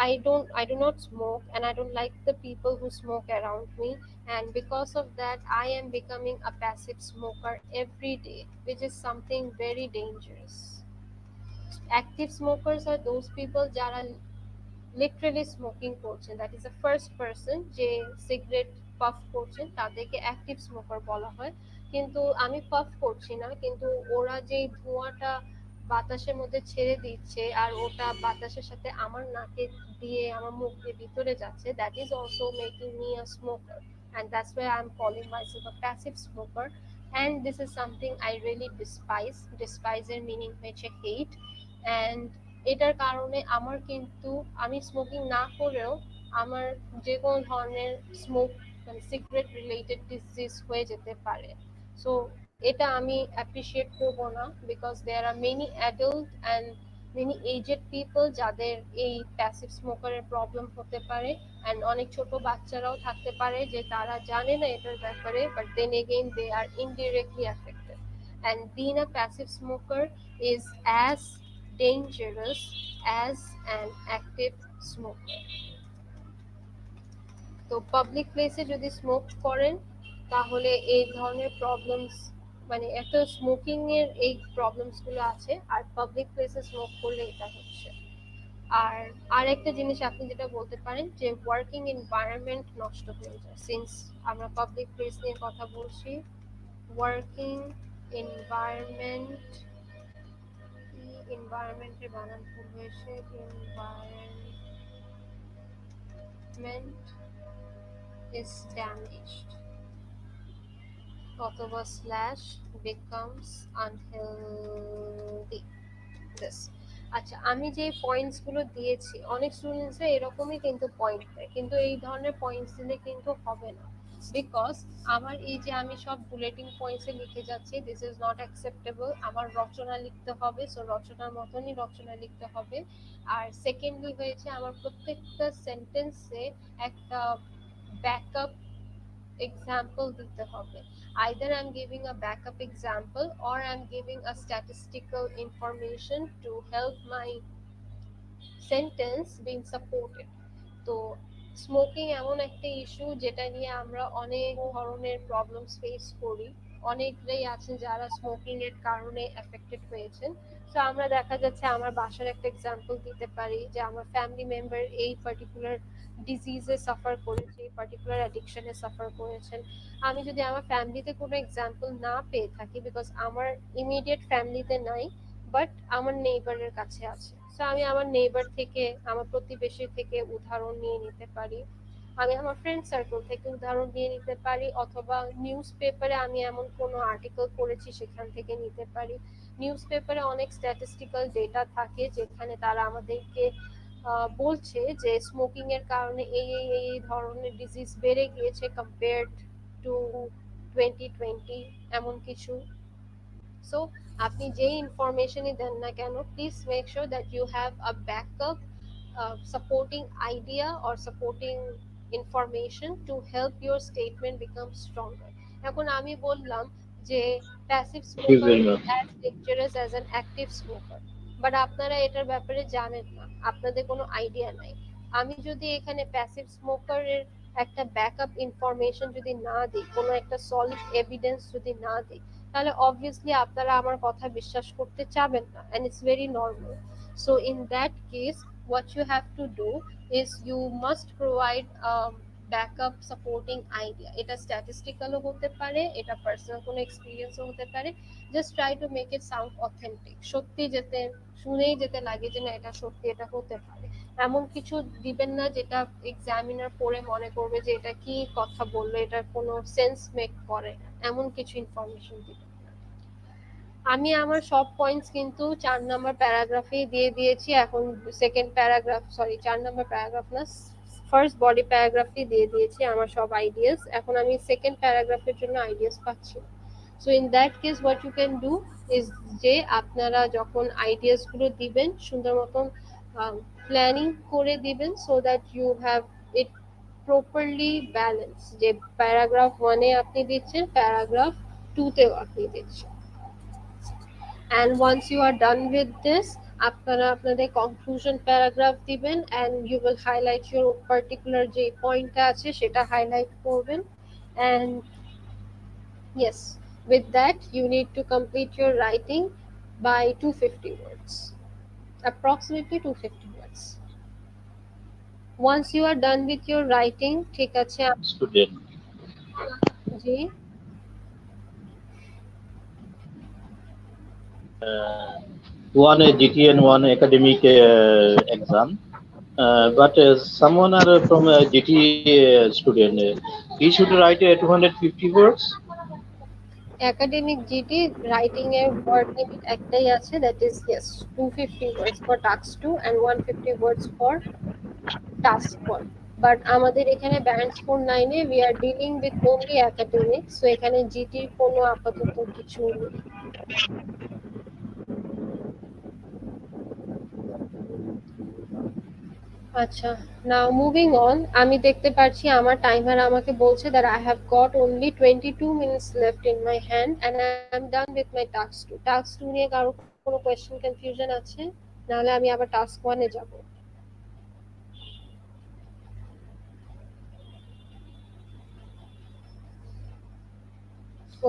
I do not smoke and I don't like the people who smoke around me, and because of that I am becoming a passive smoker every day, which is something very dangerous. Active smokers are those people যারা literally smoking করছেন, that is the first person যে cigarette puff করছেন, তাদেরকে active smoker বলা হয়। কিন্তু আমি puff করছি না, কিন্তু ওরা যেই ধোঁয়াটা বাতাসের মধ্যে ছেড়ে দিচ্ছে আর ওটা বাতাসের সাথে আমার নাকে দিয়ে আমার মুখ দিয়ে ভিতরে যাচ্ছে, that is also making me a smoker, and that's why I'm calling myself a passive smoker, and this is something I really despise এর মিনিং হচ্ছে hate। and এটার কারণে আমার কিন্তু আমি স্মোকিং না করেও আমার যে কোনো ধরনের স্মোক মানে সিগারেট রিলেটেড ডিজিজ হয়ে যেতে পারে। সো এটা আমি অ্যাপ্রিসিয়েট করবো না, because there are many adult and many aged people যাদের এই প্যাসিভ স্মোকারের প্রবলেম হতে পারে, অ্যান্ড অনেক ছোট বাচ্চারাও থাকতে পারে যে তারা জানে না এটার ব্যাপারে, but then again they are indirectly affected, and being a passive smoker is as dangerous as an active smoker. তো পাবলিক প্লেসে যদি স্মোক করেন তাহলে এই ধরনের প্রবলেমস, মানে এত স্মোকিং এর এই প্রবলেমস গুলো আছে, আর পাবলিক প্লেসে স্মোক করলে এটা হচ্ছে। আর আরেকটা জিনিস আপনি যেটা বলতে পারেন যে ওয়ার্কিং এনভায়রনমেন্ট নষ্ট হয়ে যায়, সিন্স আমরা পাবলিক প্লেস নিয়ে কথা বলছি। ওয়ার্কিং এনভায়রনমেন্ট, এনভায়রনমেন্টের বানান ভুল হয়েছে, এনভায়রনমেন্ট is damaged অথবা স্ল্যাশ becomes unhealthy this। আচ্ছা, আমি যে পয়েন্টস গুলো দিয়েছি, অনেক স্টুডেন্টস এরকমই কিন্তু পয়েন্ট দেয়, কিন্তু এই ধরনের পয়েন্টস দিলে কিন্তু হবে না, বিকজ আমার এই যে আমি সব বুলেটিং পয়েন্টসে লিখে যাচ্ছি, দিস ইজ নট অ্যাকসেপ্টেবল। আমার রচনা লিখতে হবে, সো রচনার মতনই রচনা লিখতে হবে। আর সেকেন্ডলি হয়েছে আমার প্রত্যেকটা সেন্টেন্সে একটা ব্যাকআপ example দিতে হবে। Either I'm giving a backup example or I'm giving a statistical information to help my sentence being supported। তো স্মোকিং এমন একটা ইস্যু যেটা নিয়ে আমরা অনেক ধরনের প্রবলেমস ফেস করি, অনেকরাই আছেন যারা স্মোকিং এর কারণে এফেক্টেড হয়েছেন। তো আমরা দেখা যাচ্ছে আমার বাসার একটা এক্সাম্পল দিতে পারি যে আমার ফ্যামিলি মেম্বার এই পার্টিকুলার ডিজিজে সাফার করেছে, এই পার্টিকুলার অ্যাডিকশনে সাফার করেছেন। আমি যদি আমার ফ্যামিলিতে কোনো এক্সাম্পল না পেয়ে থাকি, বিকজ আমার ইমিডিয়েট ফ্যামিলিতে নাই, বাট আমার নেইবারের কাছে আছে, সো আমি আমার নেইবার থেকে, আমার প্রতিবেশী থেকে উদাহরণ নিয়ে নিতে পারি, আমি আমার ফ্রেন্ড সার্কেল থেকে উদাহরণ নিয়ে নিতে পারি, অথবা নিউজ পেপারে আমি এমন কোনো আর্টিকেল পড়েছি সেখান থেকে নিতে পারি। নিউজ পেপারে অনেক স্ট্যাটিস্টিক্যাল ডেটা থাকে যেখানে তারা আমাদেরকে বলছে যে স্মোকিং এর কারণে এই ধরনের ডিজিজ বেড়ে গিয়েছে কম্পেয়ার্ড টু 2020 এমন কিছু। সো আপনি যেই ইনফরমেশনই দেন না কেন, please make sure that you have a backup supporting idea or supporting information to help your statement become stronger. এখন আমি বললাম যে passive Thank you smoker very is much. as dangerous as an active smoker, but আপনারা এটার ব্যাপারে জানেন না, আপনাদের কোনো আইডিয়া নাই। আমি যদি এখানে প্যাসিভ স্মোকারের একটা ব্যাকআপ ইনফরমেশন যদি না দিই, কোনো একটা সলিড এভিডেন্স যদি না দিই, তাহলে অবভিয়াসলি আপনারা আমার কথা বিশ্বাস করতে চাবেন না, and it's very normal. So in that case, what you have to do is you must provide backup supporting idea. এটা স্ট্যাটিস্টিক্যালও হতে পারে, এটা পার্সোনাল কোনো এক্সপিরিয়েন্সও হতে পারে। Just try to make it sound authentic, সত্যি যেতে শুনেই যেতে লাগে যে না এটা সত্যি, এটা হতে পারে। এমন কিছু দিবেন না যেটা এক্সামিনার পড়ে মনে করবে যে এটা কি কথা বললো, এটার কোনো সেন্স মেক করে না, এমন কিছু ইনফরমেশন দিবেন। আমি আমার সব পয়েন্টস কিন্তু 4 নাম্বার প্যারাগ্রাফেই দিয়ে দিয়েছি। এখন second paragraph, sorry 4 number paragraph না, ফার্স্ট বডি প্যারাগ্রাফই দিয়ে দিয়েছি আমার সব আইডিয়াস। এখন আমি সেকেন্ড প্যারাগ্রাফের জন্য আইডিয়াস পাচ্ছি। So in that case what you can do is যে আপনারা যখন আইডিয়াস গুলো দিবেন সুন্দর মতন প্ল্যানিং করে দিবেন, so that you have it properly balance, যে প্যারাগ্রাফ 1-এ আপনি দিচ্ছেন, প্যারাগ্রাফ 2-তেও আপনি দিচ্ছেন। And once you are done with this, আপনারা আপনাদের conclusion paragraph দিবেন, and you will highlight your particular যে পয়েন্টটা আছে সেটা highlight করবেন। And yes, with that you need to complete your writing by 250 words, approximately 250 words. Once you are done with your writing, ঠিক আছে Student. G One GT and one academic exam. But someone are from a GT student. He should write 250 words. Academic GT writing এর word limit একটাই আছে, that is yes 250 words for task 2 and 150 words for task 1. But আমাদের এখানে band 4-9-এ we are dealing with only academics, so এখানে জিটির কোনো আপাতত কিছু নেই। আচ্ছা, নাও মুভিং অন। আমি দেখতে পাচ্ছি আমার টাইমার আমাকে বলছে that I have got only 22 minutes left in my hand and I am done with my task 2. Task 2 নিয়ে কারো কোনো কোয়েশ্চেন কনফিউশন আছে? নাহলে আমি আবার টাস্ক 1-এ যাব।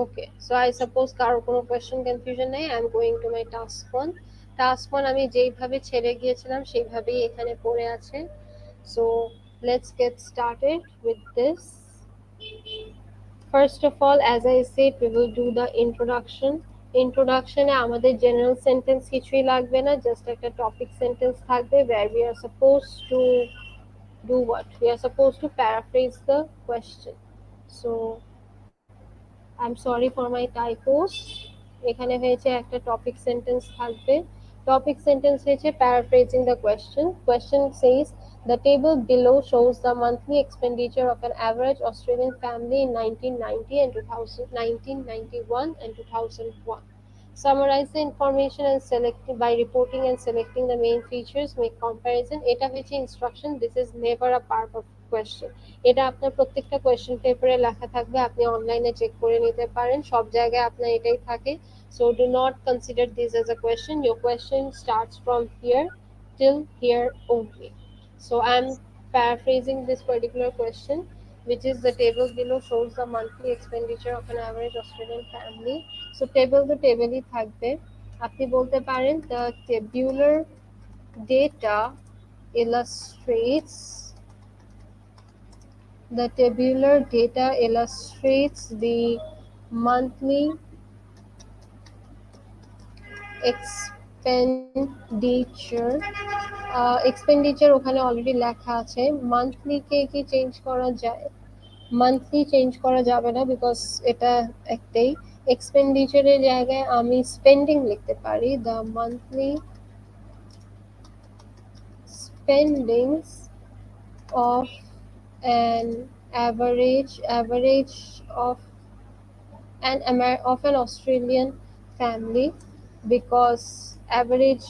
ওকে, সো আই সাপোজ কারো কোনো কোয়েশ্চেন কনফিউশন নেই। I am going to my task 1। Task 1 আমি যেইভাবে ছেড়ে গিয়েছিলাম সেইভাবেই এখানে পড়ে আছে। So let's get started with this. First of all, as I said, we will do the introduction. ইন্ট্রোডাকশনে আমাদের জেনারেল সেন্টেন্স কিছুই লাগবে না, জাস্ট একটা টপিক সেন্টেন্স থাকবে where we are supposed to do what? We are supposed to paraphrase the question. So I'm sorry for my typos. এখানে হয়েছে একটা topic sentence থাকবে। টপিক সেন্টেন্স হয়েছে paraphrasing the question. Question says the table below shows the monthly expenditure of an average Australian family in 1990 and 2000, 1991 and 2001. Summarize the information and select by reporting and selecting the main features. Make comparison. এটা হচ্ছে instruction. This is never a part of question. এটা আপনার প্রত্যেকটা question পেপারে লেখা থাকবে, আপনি অনলাইনে চেক করে নিতে পারেন, সব জায়গায় আপনার এটাই থাকে। So do not consider this as a question. Your question starts from here till here only. So I'm paraphrasing this particular question, which is the table below shows the monthly expenditure of an average Australian family. So table তো টেবিলই থাকবে। আপনি বলতে পারেন the tabular data illustrates the monthly expenditure. Expenditure ওখানে already লেখা আছে, monthly কে কি change করা যায়? মান্থলি চেঞ্জ করা যাবে না, বিকজ এটা একটাই। এক্সপেন্ডিচারের জায়গায় আমি স্পেন্ডিং লিখতে পারি, the monthly spendings of an average of an Australian family. Because average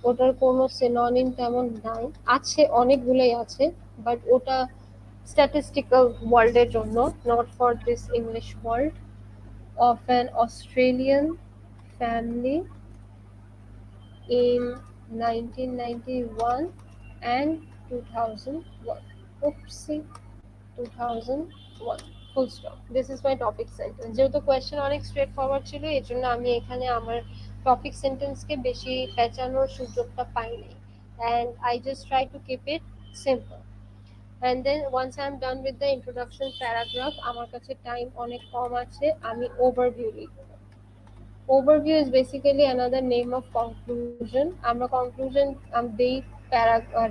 ওটার কোনো সিনোনিম তেমন নাই, আছে অনেকগুলোই আছে, বাট ওটা স্ট্যাটিস্টিক্যাল ওয়ার্ল্ডের জন্য, not for this English world. Of an Australian family in 1991 and 2001. Oopsie, 2001. Full stop. This is my topic sentence. যেহেতু কোয়েশ্চেন অনেক স্ট্রেট ফরওয়ার্ড ছিল, এই জন্য আমি এখানে আমার টপিক সেন্টেন্সকে বেশি পেঁচানোর সুযোগটা পাইনি, and I just try to keep it simple. And then once I'm done with the introduction paragraph, আমার কাছে টাইম অনেক কম আছে, আমি ওভারভিউ লিখব। Overview is basically another name of conclusion. আমরা conclusion দেই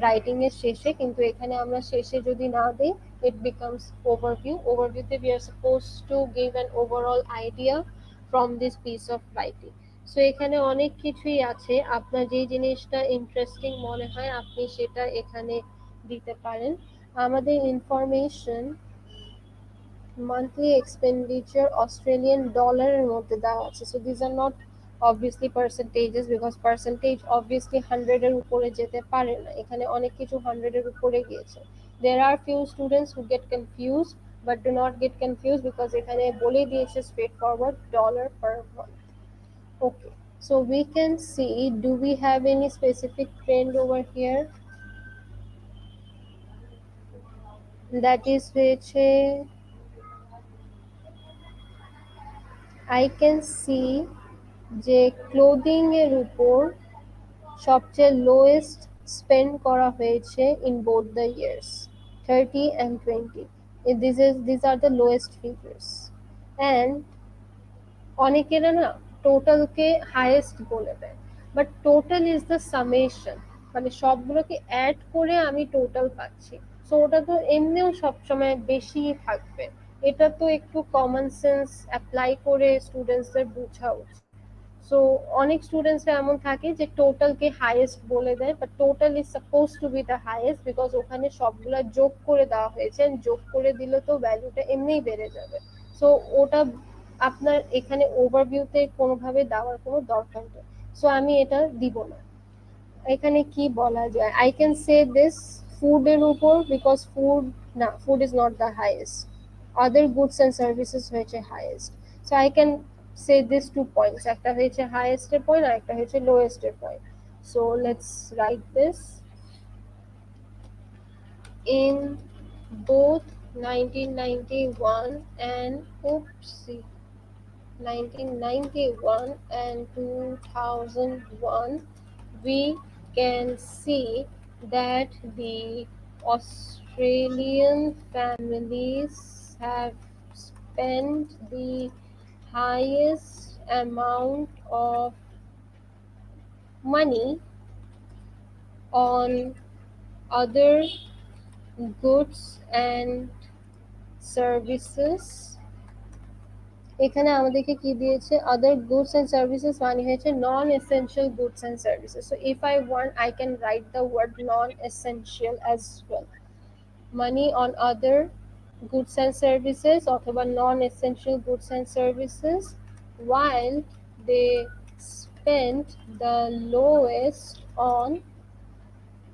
writing এর শেষে, কিন্তু এখানে আমরা শেষে যদি না দেই, it becomes overview. Overview তে we are supposed to give an overall idea from this piece of writing. So এখানে অনেক কিছুই আছে, আপনার যে জিনিসটা ইন্টারেস্টিং মনে হয় আপনি সেটা এখানে দিতে পারেন। আমাদের information monthly expenditure Australian dollar এর মধ্যে দেওয়া আছে, so these are not obviously percentages because percentage obviously 100 এর উপরে যেতে পারে না, এখানে অনেক কিছু 100 এর উপরে গিয়েছে। There are few students who get confused, but do not get confused because এখানে বলে দিয়েছে straightforward dollar per month. Okay, so we can see, do we have any specific trend over here? That is হয়েছে, I can see যে clothing এর উপর সবচেয়ে lowest spend করা হয়েছে in both the years 30 and 20. These are the lowest figures, and অনেকেরা না টোটালকে highest বলে দেয়, but total is the summation, মানে সবগুলোকে অ্যাড করে আমি টোটাল পাচ্ছি, সো ওটা তো এমনিও সবসময় বেশিই থাকবে। এটা তো একটু কমন সেন্স অ্যাপ্লাই করে স্টুডেন্টসদের বোঝা উচিত। সো অনেক স্টুডেন্টসরা এমন থাকে যে টোটালকে হাইয়েস্ট বলে দেয়, but total is suppose two B the highest because ওখানে সবগুলা যোগ করে দেওয়া হয়েছে, যোগ করে দিলে তো ভ্যালুটা এমনিই বেড়ে যাবে। সো ওটা আপনার এখানে ওভারভিউতে কোনোভাবে দেওয়ার কোনো দরকার নেই, সো আমি এটা দিব না। এখানে কি বলা যায়, আই ক্যান সে দিস ফুডের উপর, বিকজ ফুড না, food is not the highest, other goods and services হয়েছে highest. So I can say this 2 points, একটা হয়েছে হাইয়েস্টের পয়েন্ট আর একটা হয়েছে লোয়েস্টের point. So let's write this, in both 1991 and oopsie 1991 and 2001, we can see that the Australian families have spent the highest amount of money on other goods and services। এখানে আমাদেরকে কি দিয়েছে, আদার গুডস এন্ড সার্ভিসেস মানে হয়েছে non essential goods and services. So if I want I can write the word non essential as well, money on other goods and services অথবা non essential goods and services while they spent the lowest on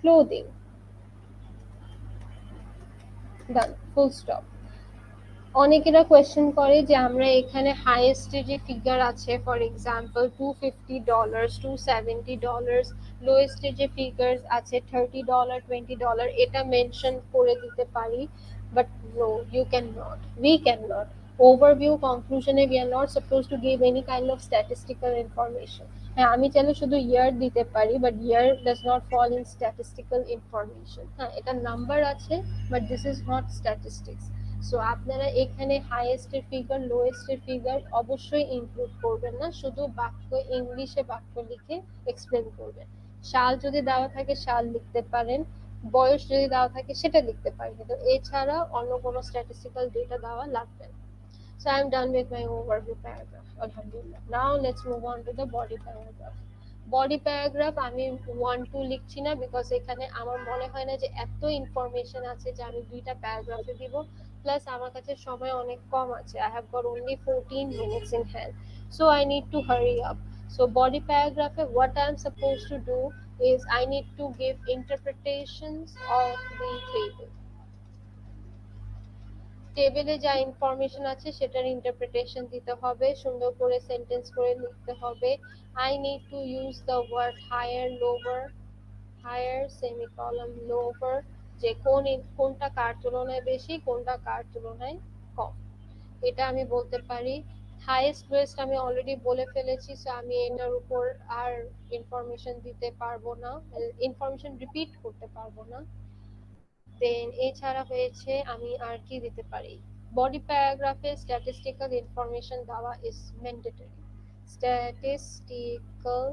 clothing. Done, full stop. অনেকেরা question করে যে আমরা এখানে হাইয়েস্টে যে figure আছে, for example $250, $270, লোয়েস্টে যে figures আছে $30, $20, এটা মেনশন করে দিতে পারি, but no, you can not, we can not. Overview কনক্লুশনে we are not supposed to give any kind of statistical information. হ্যাঁ, আমি চাইলে শুধু ইয়ার দিতে পারি, but year does not fall in statistical information. হ্যাঁ, এটা নাম্বার আছে, but this is not statistics. So আপনারা এখানে হাইয়েস্টের ফিগার লোয়েস্টের ফিগার অবশ্যই ইনক্লুড করবেন না, শুধু বাক্য ইংলিশে বাক্য লিখে এক্সপ্লেন করবেন। সাল যদি দেওয়া থাকে সাল লিখতে পারেন, বয়স যদি দেওয়া থাকে সেটা লিখতে পারেন, কিন্তু এছাড়া অন্য কোনো স্ট্যাটিস্টিক্যাল ডেটা দেওয়া লাগবে না। So I'm done with my overview paragraph. Alhamdulillah. Now let's move on to the body paragraph. Body paragraph আমি 1-2 লিখছি না, বিকজ এখানে আমার মনে হয় না যে এত ইনফরমেশন আছে যে আমি 2টা প্যারাগ্রাফে দিব, প্লাস আমার কাছে সময় অনেক কম আছে, I have got only 14 minutes in hand, so I need to hurry up. So body paragraph, what I'm supposed to do is I need to give interpretations of the table. টেবিলে যা information আছে সেটার interpretation দিতে হবে, সুন্দর করে sentence করে লিখতে হবে। I need to use the word higher, lower, higher semicolon, lower, যে কোনটা কার তুলনায় বেশি, কোনটা কার তুলনায় কম, এটা আমি বলতে পারি। হাইয়েস্ট ওয়েস্ট আমি অলরেডি বলে ফেলেছি, সো আমি এটার উপর আর ইনফরমেশন দিতে পারবো না, ইনফরমেশন রিপিট করতে পারবো না। দেন এছাড়া হয়েছে আমি আর কি দিতে পারি, বডি প্যারাগ্রাফে স্ট্যাটিস্টিক্যাল ইনফরমেশন দেওয়া ইজ ম্যান্ডেটরি। স্ট্যাটিস্টিক্যাল